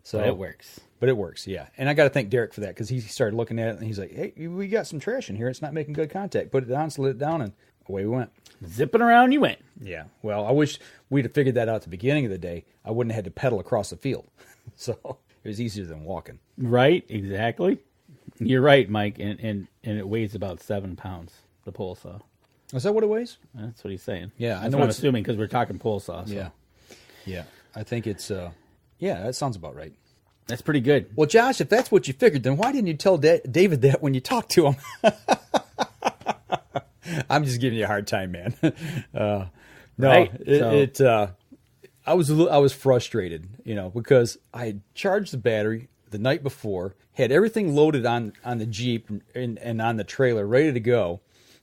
So but it works. But it works, yeah. And I got to thank Derek for that because he started looking at it and he's like, "Hey, we got some trash in here. It's not making good contact." Put it down, slid it down, and away we went. Zipping around, you went. Yeah. Well, I wish we'd have figured that out at the beginning of the day. I wouldn't have had to pedal across the field. So it was easier than walking. Right, exactly. You're right, Mike. And it weighs about 7 pounds, the pole saw. Is that what it weighs? That's what he's saying. Yeah, I know. I'm assuming because we're talking pole saw. So. Yeah. I think it's, that sounds about right. That's pretty good. Well, Josh, if that's what you figured, then why didn't you tell David that when you talked to him? I'm just giving you a hard time, man. I was frustrated, because I had charged the battery the night before, had everything loaded on the Jeep and on the trailer ready to go,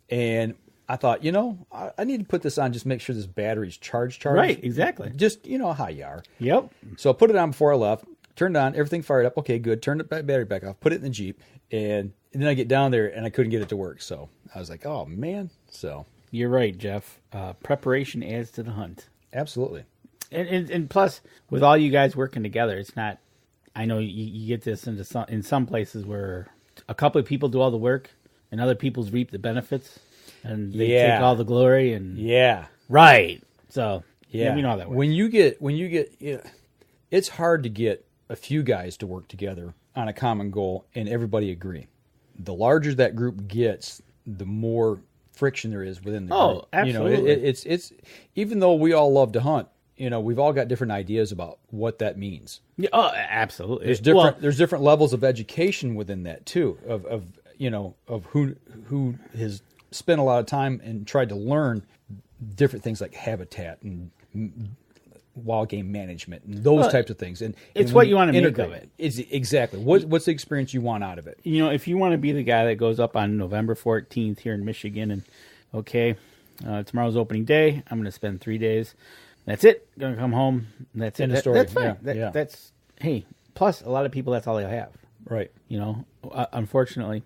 and I thought, I need to put this on just make sure this battery's charged. Right, exactly. Just how you are. Yep. So I put it on before I left, turned it on, everything fired up. Okay, good. Turned the battery back off, put it in the Jeep, and then I get down there and I couldn't get it to work. So I was like, oh man. So you're right, Jeff. Preparation adds to the hunt. Absolutely. And plus, with all you guys working together, it's not. I know you get this in some places where a couple of people do all the work and other people's reap the benefits, and they take all the glory. And right. So you know how that works. When you get, it's hard to get a few guys to work together on a common goal and everybody agree. The larger that group gets, the more friction there is within the group. Oh, absolutely. It's even though we all love to hunt, we've all got different ideas about what that means. Yeah, oh, absolutely. There's different levels of education within that too. Of who has spent a lot of time and tried to learn different things like habitat and wild game management and those types of things. And it's what you want to make of it. It's exactly what's the experience you want out of it. If you want to be the guy that goes up on November 14th here in Michigan and tomorrow's opening day, I'm going to spend 3 days. That's it. Going to come home. That's it. That's fine. That's hey. Plus, a lot of people, that's all they have. Right. Unfortunately,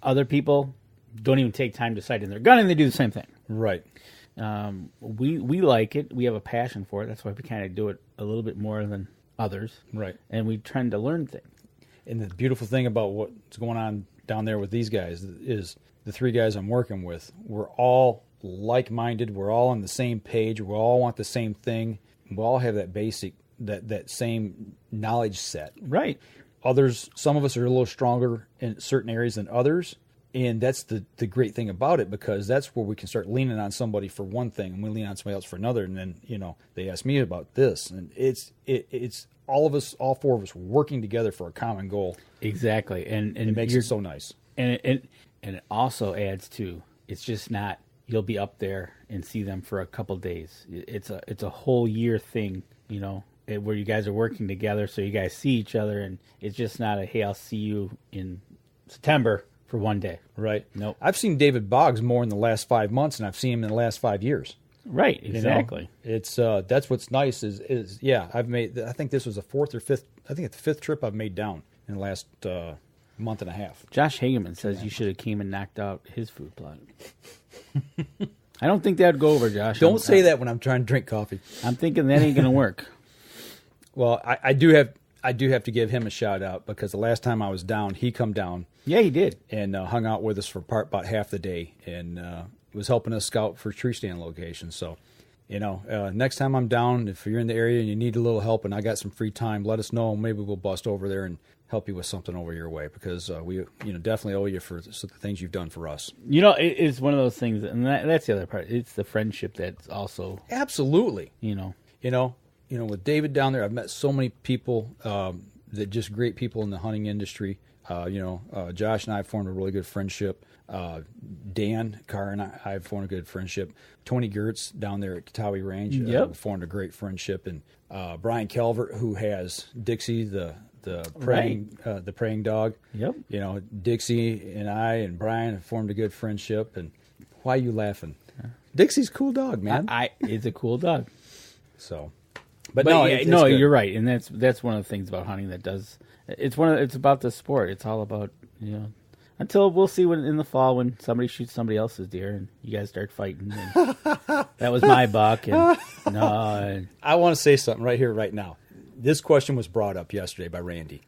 other people don't even take time to sight in their gun, and they do the same thing. Right. We like it. We have a passion for it. That's why we kind of do it a little bit more than others. Right. And we tend to learn things. And the beautiful thing about what's going on down there with these guys is the 3 guys I'm working with. We're all like-minded. We're all on the same page. We all want the same thing. We all have that basic, that same knowledge set. Right. some of us are a little stronger in certain areas than others. And that's the great thing about it, because that's where we can start leaning on somebody for one thing and we lean on somebody else for another. And then, they ask me about this, and it's all of us, all four of us working together for a common goal. Exactly. And it makes it so nice. And it also adds to, it's just not, you'll be up there and see them for a couple days. It's a whole year thing, where you guys are working together, so you guys see each other, and it's just not a, hey, I'll see you in September for one day. Right. Nope. I've seen David Boggs more in the last 5 months than I've seen him in the last 5 years. Right. Exactly. It's that's what's nice is I've made, I think this was the fourth or fifth, I think it's the fifth trip I've made down in the last month and a half. Josh Hageman says you should have came and knocked out his food plot. I don't think that would go over, Josh. Don't say that when I'm trying to drink coffee. I'm thinking that ain't going to work. Well, I do have to give him a shout out, because the last time I was down, he come down. Yeah, he did. And hung out with us for about half the day, and was helping us scout for tree stand locations. So, next time I'm down, if you're in the area and you need a little help and I got some free time, let us know. Maybe we'll bust over there and help you with something over your way, because we definitely owe you for the things you've done for us. It's one of those things, and that's the other part. It's the friendship that's also absolutely. With David down there, I've met so many people that just great people in the hunting industry. Josh and I formed a really good friendship. Dan Carr and I formed a good friendship. Tony Gertz down there at Katawi Range formed a great friendship, and Brian Calvert, who has Dixie the praying dog. Yep. Dixie and I and Brian have formed a good friendship. And why are you laughing? Dixie's a cool dog, man. It's a cool dog. So. But no, you're right, and that's one of the things about hunting that does. It's about the sport. It's all about Until we'll see when in the fall when somebody shoots somebody else's deer and you guys start fighting. And that was my buck. And I want to say something right here, right now. This question was brought up yesterday by Randy,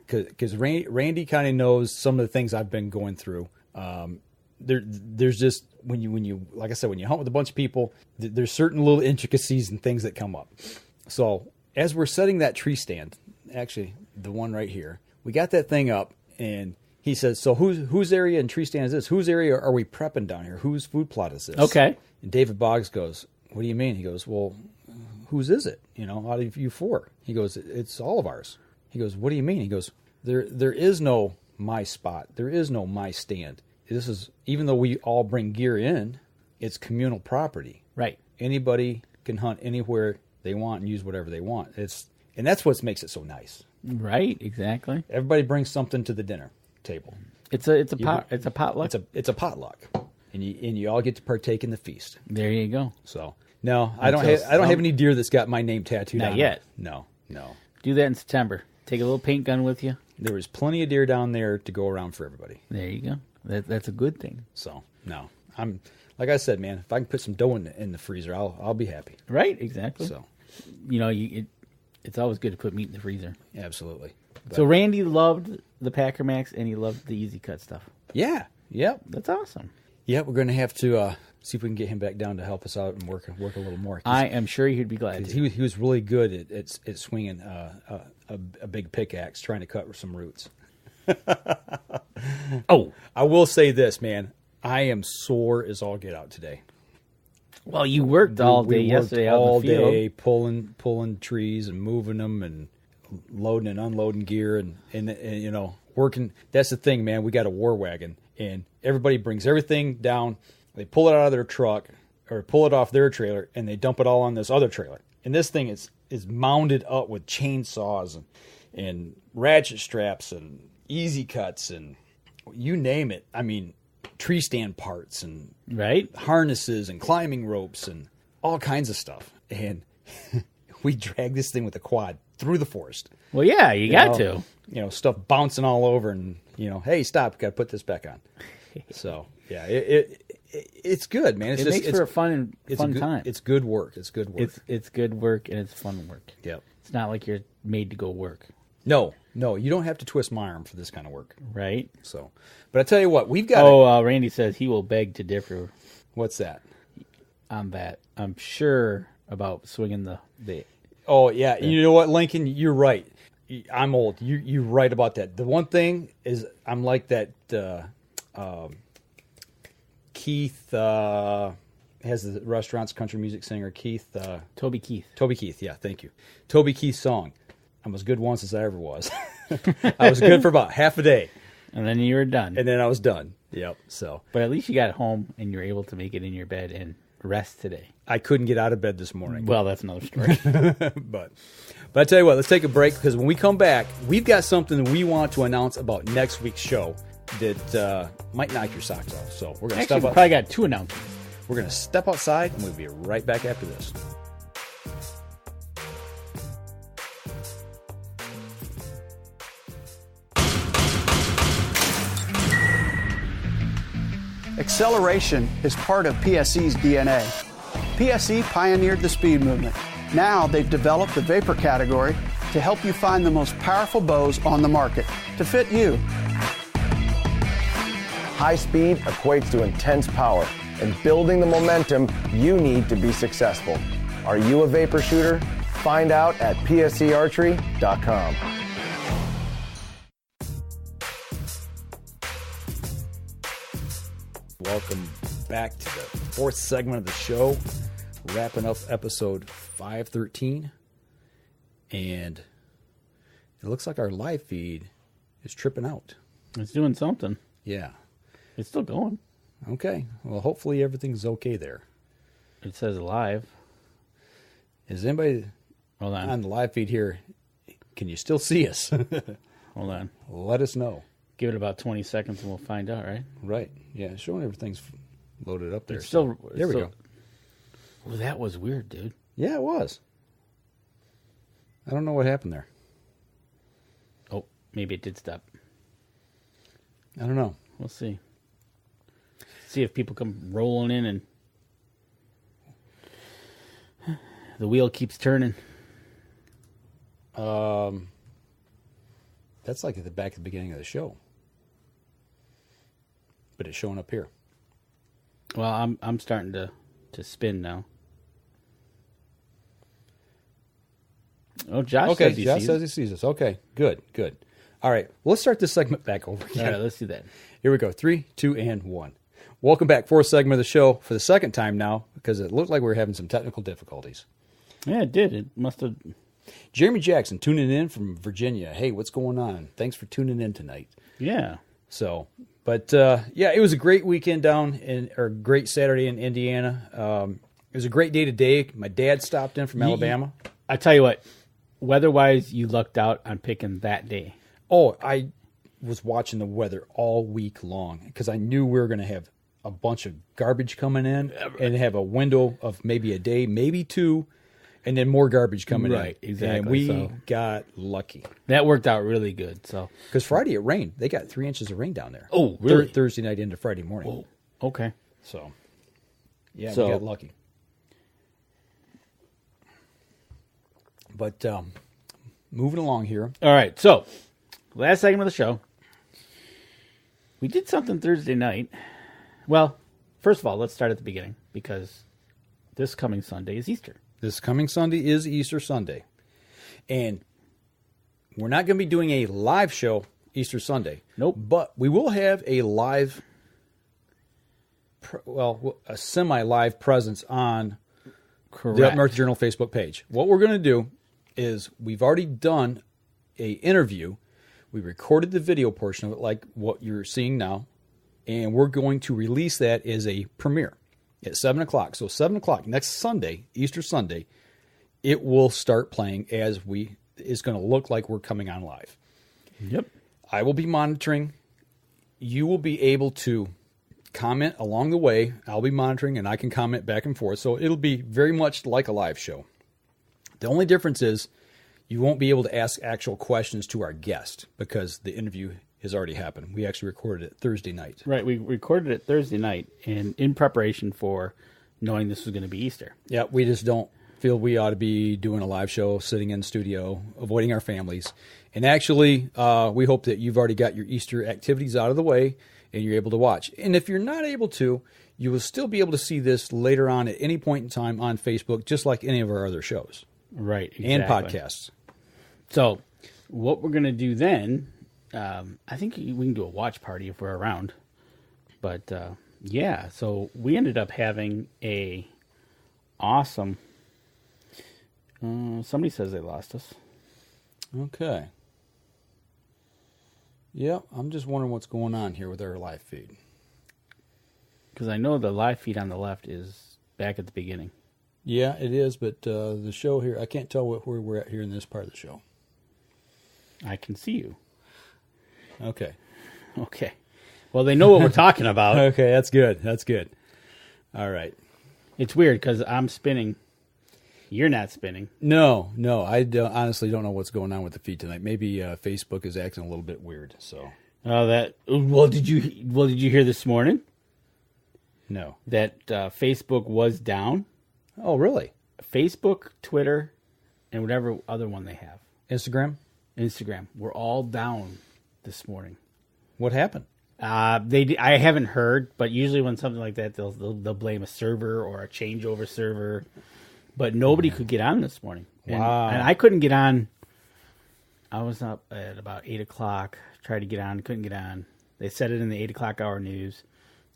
because Randy kind of knows some of the things I've been going through. There's just when you like I said, when you hunt with a bunch of people, there's certain little intricacies and things that come up. So as we're setting that tree stand, actually the one right here, we got that thing up, and he says, "So whose area and tree stand is this? Whose area are we prepping down here? Whose food plot is this?" Okay. And David Boggs goes, "What do you mean?" He goes, "Well, whose is it? Out of you four?" He goes, "It's all of ours." He goes, "What do you mean?" He goes, There is no my spot. There is no my stand. This is, even though we all bring gear in, it's communal property. Right. Anybody can hunt anywhere they want and use whatever they want. And that's what makes it so nice. Right, exactly. Everybody brings something to the dinner table. It's a potluck. It's a potluck. And you all get to partake in the feast. There you go. So, no, I don't have any deer that's got my name tattooed on it. Not yet. No. Do that in September. Take a little paint gun with you. There was plenty of deer down there to go around for everybody. There you go. That's a good thing. So, no. I'm like I said, man, if I can put some dough in the freezer, I'll be happy. Right, exactly. So, it's always good to put meat in the freezer. Absolutely. But, so Randy loved the PackerMaxx and he loved the EZ Kut stuff. Yeah. Yep. That's awesome. Yeah, we're going to have to see if we can get him back down to help us out and work a little more. I am sure he'd be glad to. He was really good at swinging a big pickaxe, trying to cut some roots. Oh, I will say this, man. I am sore as all get out today. Well, you worked all day yesterday out all in the field. day pulling trees and moving them and loading and unloading gear and working. That's the thing, man. We got a war wagon, and everybody brings everything down. They pull it out of their truck or pull it off their trailer, and they dump it all on this other trailer. And this thing is mounted up with chainsaws and ratchet straps and EZ Kuts and you name it. I mean, tree stand parts and harnesses and climbing ropes and all kinds of stuff. And we drag this thing with a quad through the forest. Well, yeah, you got to. Stuff bouncing all over and, hey, stop, got to put this back on. So, yeah, it's good, man. It makes for a fun time. It's good work. It's good work. It's good work and it's fun work. Yep. It's not like you're made to go work. No, you don't have to twist my arm for this kind of work. Right. So, but I tell you what, we've got. Randy says he will beg to differ. What's that? On that, I'm sure about swinging the. Oh yeah, you know what, Lincoln, you're right. I'm old. You're right about that. The one thing is I'm like that Keith has the restaurant's country music singer, Keith. Toby Keith. Toby Keith, yeah, thank you. Toby Keith's song. I'm as good once as I ever was. I was good for about half a day. And then you were done. And then I was done. Yep. So, but at least you got home and you were able to make it in your bed and rest today. I couldn't get out of bed this morning. Well, that's another story. But I tell you what, let's take a break because when we come back, we've got something that we want to announce about next week's show that might knock your socks off. So we're going to step up. Probably got 2 announcements. We're going to step outside and we'll be right back after this. Acceleration is part of PSE's DNA. PSE pioneered the speed movement. Now they've developed the vapor category to help you find the most powerful bows on the market to fit you. High speed equates to intense power and building the momentum you need to be successful. Are you a vapor shooter? Find out at psearchery.com. Welcome back to the 4th segment of the show, wrapping up episode 513. And it looks like our live feed is tripping out. It's doing something. Yeah. It's still going. Okay. Well, hopefully everything's okay there. It says live. Is anybody Hold on. On the live feed here? Can you still see us? Hold on. Let us know. Give it about 20 seconds and we'll find out, right? Right. Yeah, it's showing everything's loaded up there. It's still, there we go. Well, that was weird, dude. Yeah, it was. I don't know what happened there. Oh, maybe it did stop. I don't know. We'll see. See if people come rolling in and the wheel keeps turning. That's like at the back at the beginning of the show. But it's showing up here. Well, I'm starting to spin now. Oh, Josh says he sees us. Okay, good. All right, well, let's start this segment back over again. All right, let's do that. Here we go. 3, 2, and 1. Welcome back. 4th segment of the show for the second time now because it looked like we were having some technical difficulties. Yeah, it did. It must have. Jeremy Jackson tuning in from Virginia. Hey, what's going on? Thanks for tuning in tonight. Yeah. So, but yeah, it was a great weekend great Saturday in Indiana. It was a great day today. My dad stopped in from Alabama. I tell you what, weather-wise, you lucked out on picking that day. Oh, I was watching the weather all week long because I knew we were going to have a bunch of garbage coming in and have a window of maybe a day, maybe 2, and then more garbage coming in. Right, exactly. And we got lucky. That worked out really good. So, because Friday it rained. They got 3 inches of rain down there. Oh, really? Thursday night into Friday morning. Oh, okay. So, yeah, we got lucky. But moving along here. All right, so last segment of the show. We did something Thursday night. Well, first of all, let's start at the beginning because this coming Sunday is Easter. This coming Sunday is Easter Sunday. And we're not going to be doing a live show Easter Sunday. Nope. But we will have a live, a semi-live presence on the Up North Journal Facebook page. What we're going to do is we've already done a interview. We recorded the video portion of it like what you're seeing now. And we're going to release that as a premiere at 7 o'clock. So 7 o'clock next Sunday, Easter Sunday, it will start playing as it's going to look like we're coming on live. Yep. I will be monitoring. You will be able to comment along the way. I'll be monitoring and I can comment back and forth. So it'll be very much like a live show. The only difference is you won't be able to ask actual questions to our guest because the interview has already happened. We actually recorded it Thursday night. Right, we recorded it Thursday night and in preparation for knowing this was going to be Easter. Yeah, we just don't feel we ought to be doing a live show, sitting in the studio, avoiding our families. And actually, we hope that you've already got your Easter activities out of the way and you're able to watch. And if you're not able to, you will still be able to see this later on at any point in time on Facebook, just like any of our other shows. Right, exactly. And podcasts. So, what we're going to do then, I think we can do a watch party if we're around. But, yeah, so we ended up having a awesome... somebody says they lost us. Okay. Yeah, I'm just wondering what's going on here with our live feed. Because I know the live feed on the left is back at the beginning. Yeah, it is, but the show here, I can't tell where we're at here in this part of the show. I can see you. Okay. Okay. Well, they know what we're talking about. Okay, that's good. That's good. All right. It's weird because I'm spinning. You're not spinning. No, I honestly don't know what's going on with the feed tonight. Maybe Facebook is acting a little bit weird. So. Did you hear this morning? No. That Facebook was down. Oh, really? Facebook, Twitter, and whatever other one they have. Instagram were all down this morning. What happened? I haven't heard, but usually when something like that, they'll blame a server or a changeover server. But nobody could get on this morning. Wow. And I couldn't get on. I was up at about 8 o'clock. Tried to get on. Couldn't get on. They said it in the 8 o'clock hour news.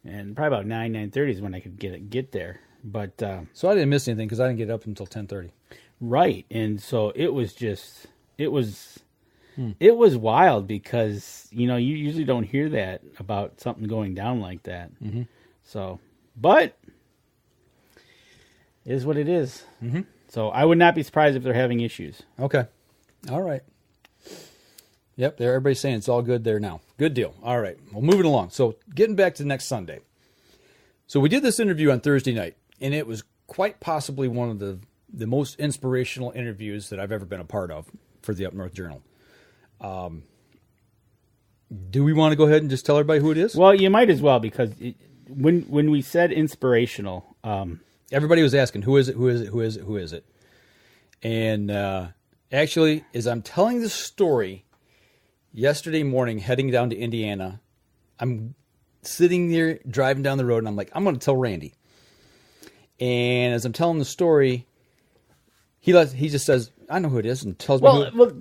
And probably about 9:30 is when I could get there. But so I didn't miss anything because I didn't get up until 10:30. Right. And so it was just... It was wild because, you usually don't hear that about something going down like that. Mm-hmm. So, but... It is what it is. Mm-hmm. So I would not be surprised if they're having issues. Okay. All right. Yep, everybody's saying it's all good there now. Good deal. All right. Well, moving along. So getting back to next Sunday. So we did this interview on Thursday night, and it was quite possibly one of the most inspirational interviews that I've ever been a part of for the Up North Journal. Do we want to go ahead and just tell everybody who it is? Well, you might as well, because when we said inspirational... everybody was asking, who is it, who is it, who is it, who is it? And actually, as I'm telling this story, yesterday morning, heading down to Indiana, I'm sitting there, driving down the road, and I'm like, I'm going to tell Randy. And as I'm telling the story, he just says, I know who it is, and tells me who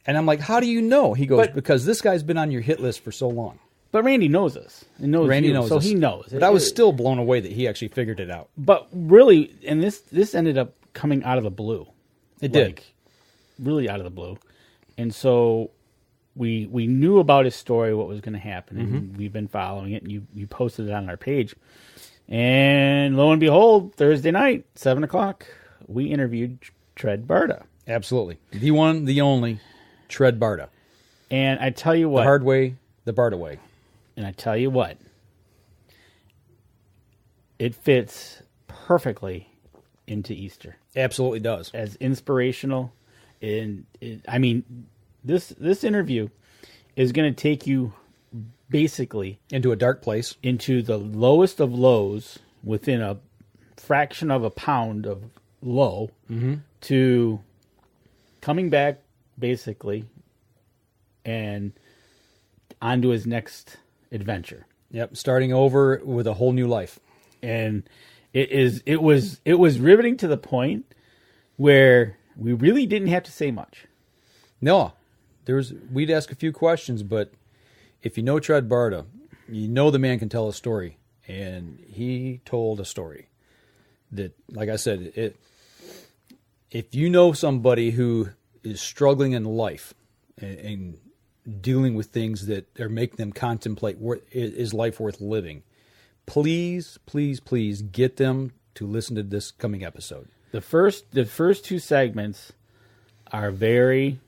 and I'm like, how do you know? He goes, because this guy's been on your hit list for so long. But Randy knows us. And knows Randy you, knows so us. He knows. But I was still blown away that he actually figured it out. But really, and this ended up coming out of the blue. It did. Really out of the blue. And so we knew about his story, what was going to happen, and we've been following it, and you posted it on our page. And lo and behold, Thursday night, 7 o'clock, we interviewed Tred Barta. Absolutely. The one, the only, Tred Barta. And I tell you what. The hard way, the Barta way. And I tell you what, it fits perfectly into Easter. Absolutely does. As inspirational. I mean, this interview is going to take you basically into a dark place, into the lowest of lows within a fraction of a pound of low, to coming back basically and onto his next adventure. Yep, starting over with a whole new life. And it was riveting to the point where we really didn't have to say much. No. We'd ask a few questions, but if you know Tred Barta, you know the man can tell a story. And he told a story that, like I said, if you know somebody who is struggling in life and dealing with things that are making them contemplate, is life worth living, please, please, please get them to listen to this coming episode. The first two segments are very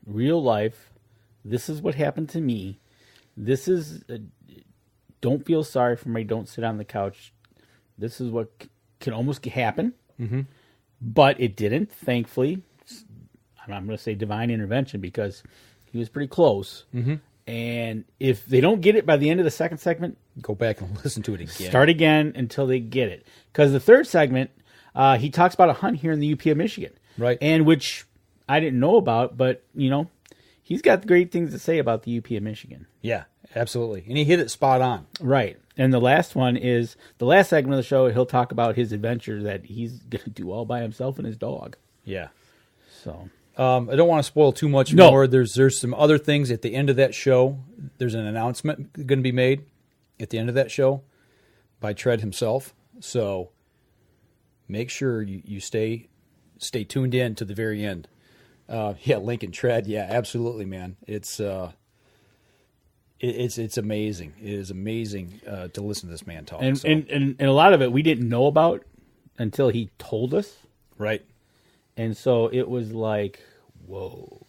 real life. This is what happened to me. This is don't feel sorry for me. Don't sit on the couch. This is what can almost happen, but it didn't. Thankfully, I'm going to say divine intervention, because he was pretty close. And if they don't get it by the end of the second segment, go back and listen to it again. Start again until they get it. Because the third segment, he talks about a hunt here in the UP of Michigan. Right. And which I didn't know about, but, he's got great things to say about the UP of Michigan. Yeah, absolutely. And he hit it spot on. Right. And the last one is, the last segment of the show, he'll talk about his adventure that he's going to do all by himself and his dog. Yeah. So I don't want to spoil too much more. There's some other things at the end of that show. There's an announcement going to be made at the end of that show by Tred himself. So make sure you stay tuned in to the very end. Lincoln Tred. Yeah, absolutely, man. It's amazing. It is amazing to listen to this man talk. And a lot of it we didn't know about until he told us. Right. And so it was like, whoa.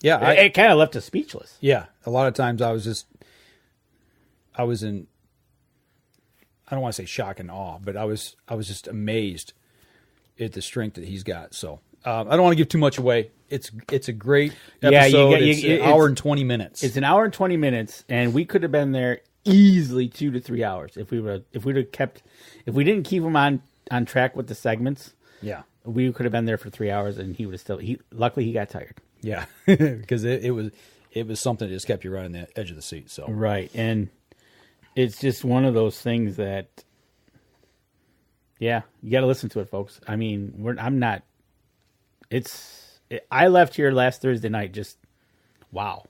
Yeah. It kind of left us speechless. Yeah. A lot of times I was in, I don't want to say shock and awe, but I was just amazed at the strength that he's got. So I don't want to give too much away. It's a great episode. It's an hour and 20 minutes. It's an hour and 20 minutes, and we could have been there easily 2 to 3 hours if we didn't keep him on track with the segments. Yeah, we could have been there for 3 hours, and he would have still. Luckily, he got tired. Yeah, because it was something that just kept you right on the edge of the seat. So right, and it's just one of those things that, yeah, you got to listen to it, folks. I mean, I left here last Thursday night just wow,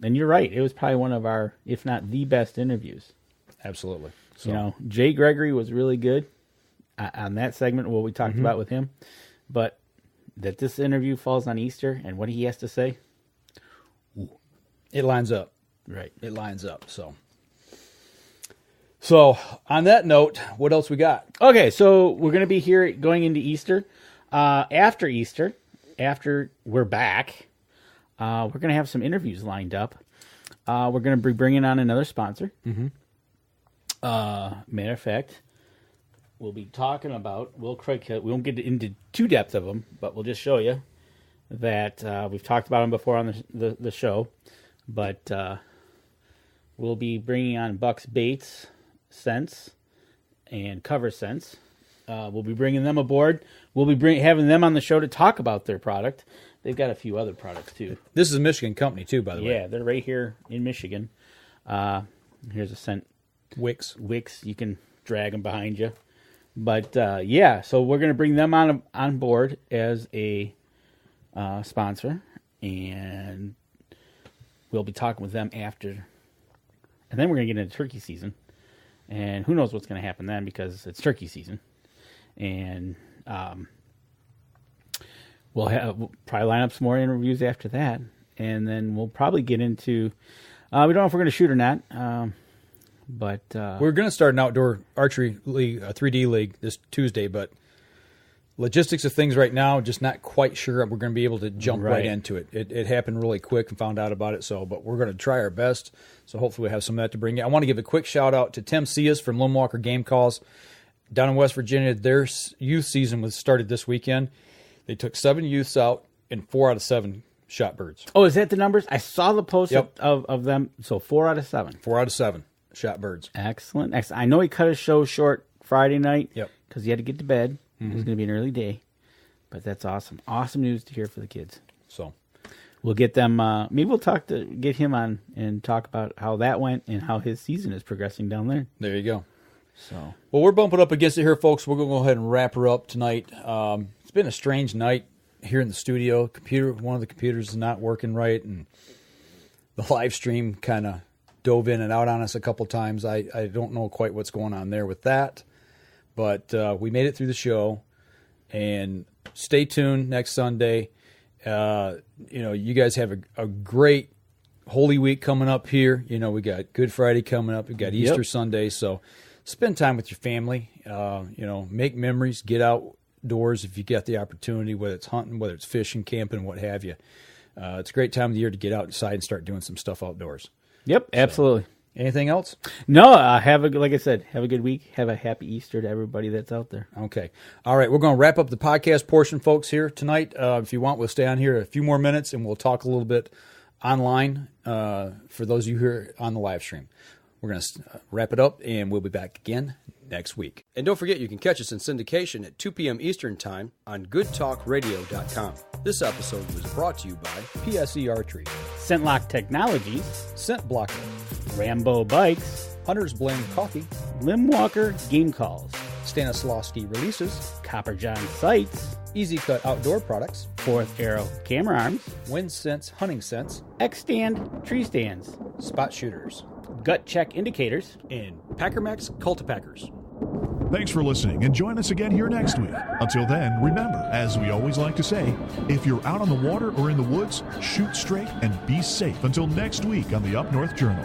and you're right. It was probably one of our, if not the best interviews. Absolutely. So. Jay Gregory was really good on that segment, what we talked about with him, but that this interview falls on Easter and what he has to say, it lines up. Right. It lines up. So on that note, what else we got? Okay, so we're going to be here going into Easter. After Easter, after we're back, we're going to have some interviews lined up. We're going to be bringing on another sponsor. Matter of fact, we'll be talking about, we won't get into too depth of them, but we'll just show you that we've talked about them before on the show. But we'll be bringing on Buck's Baits, Scents, and Cover Scents. We'll be bringing them aboard. We'll be having them on the show to talk about their product. They've got a few other products, too. This is a Michigan company, too, by the way. Yeah, they're right here in Michigan. Here's a scent. Wicks. You can drag them behind you. But, yeah, so we're going to bring them on board as a sponsor. And we'll be talking with them after. And then we're going to get into turkey season. And who knows what's going to happen then, because it's turkey season. And we'll probably line up some more interviews after that. And then we'll probably get into, we don't know if we're going to shoot or not. But we're going to start an outdoor archery league, a 3D league this Tuesday, but logistics of things right now, just not quite sure we're going to be able to jump right into it. It happened really quick and found out about it, but we're going to try our best. So hopefully we'll have some of that to bring you. I want to give a quick shout out to Tim Cias from Lone Walker Game Calls down in West Virginia. Their youth season was started this weekend. They took 7 youths out and 4 out of 7 shot birds. Oh, is that the numbers? I saw the post of them. So 4 out of 7. 4 out of 7 shot birds. Excellent. I know he cut his show short Friday night because he had to get to bed. It was going to be an early day. But that's awesome. Awesome news to hear for the kids. So we'll get them. Maybe we'll get him on and talk about how that went and how his season is progressing down there. There you go. So, well, we're bumping up against it here, folks. We're going to go ahead and wrap her up tonight. It's been a strange night here in the studio. One of the computers is not working right, and the live stream kind of dove in and out on us a couple times. I don't know quite what's going on there with that, but we made it through the show. And stay tuned next Sunday. You guys have a great Holy Week coming up here. We got Good Friday coming up. We got Easter Sunday. So spend time with your family. Make memories. Get outdoors if you get the opportunity, whether it's hunting, whether it's fishing, camping, what have you. It's a great time of the year to get outside and start doing some stuff outdoors. Yep, absolutely. Anything else? No, like I said, have a good week. Have a happy Easter to everybody that's out there. Okay. All right, we're going to wrap up the podcast portion, folks, here tonight. If you want, we'll stay on here a few more minutes, and we'll talk a little bit online for those of you here on the live stream. We're going to wrap it up, and we'll be back again next week. And don't forget, you can catch us in syndication at 2 p.m. Eastern Time on GoodTalkRadio.com. This episode was brought to you by PSE Archery, ScentLock Technologies, Scent Blocker, Rambo Bikes, Hunter's Blend Coffee, Limb Walker Game Calls, Stanislavski Releases, Copper John Sights, EZ Kut Outdoor Products, Fourth Arrow Camera Arms, Wind Sense Hunting Sense, X-Stand Tree Stands, Spot Shooters, Gut Check Indicators, and PackerMaxx Cultipackers. Thanks for listening, and join us again here next week. Until then, remember, as we always like to say, if you're out on the water or in the woods, shoot straight and be safe until next week on the Up North Journal.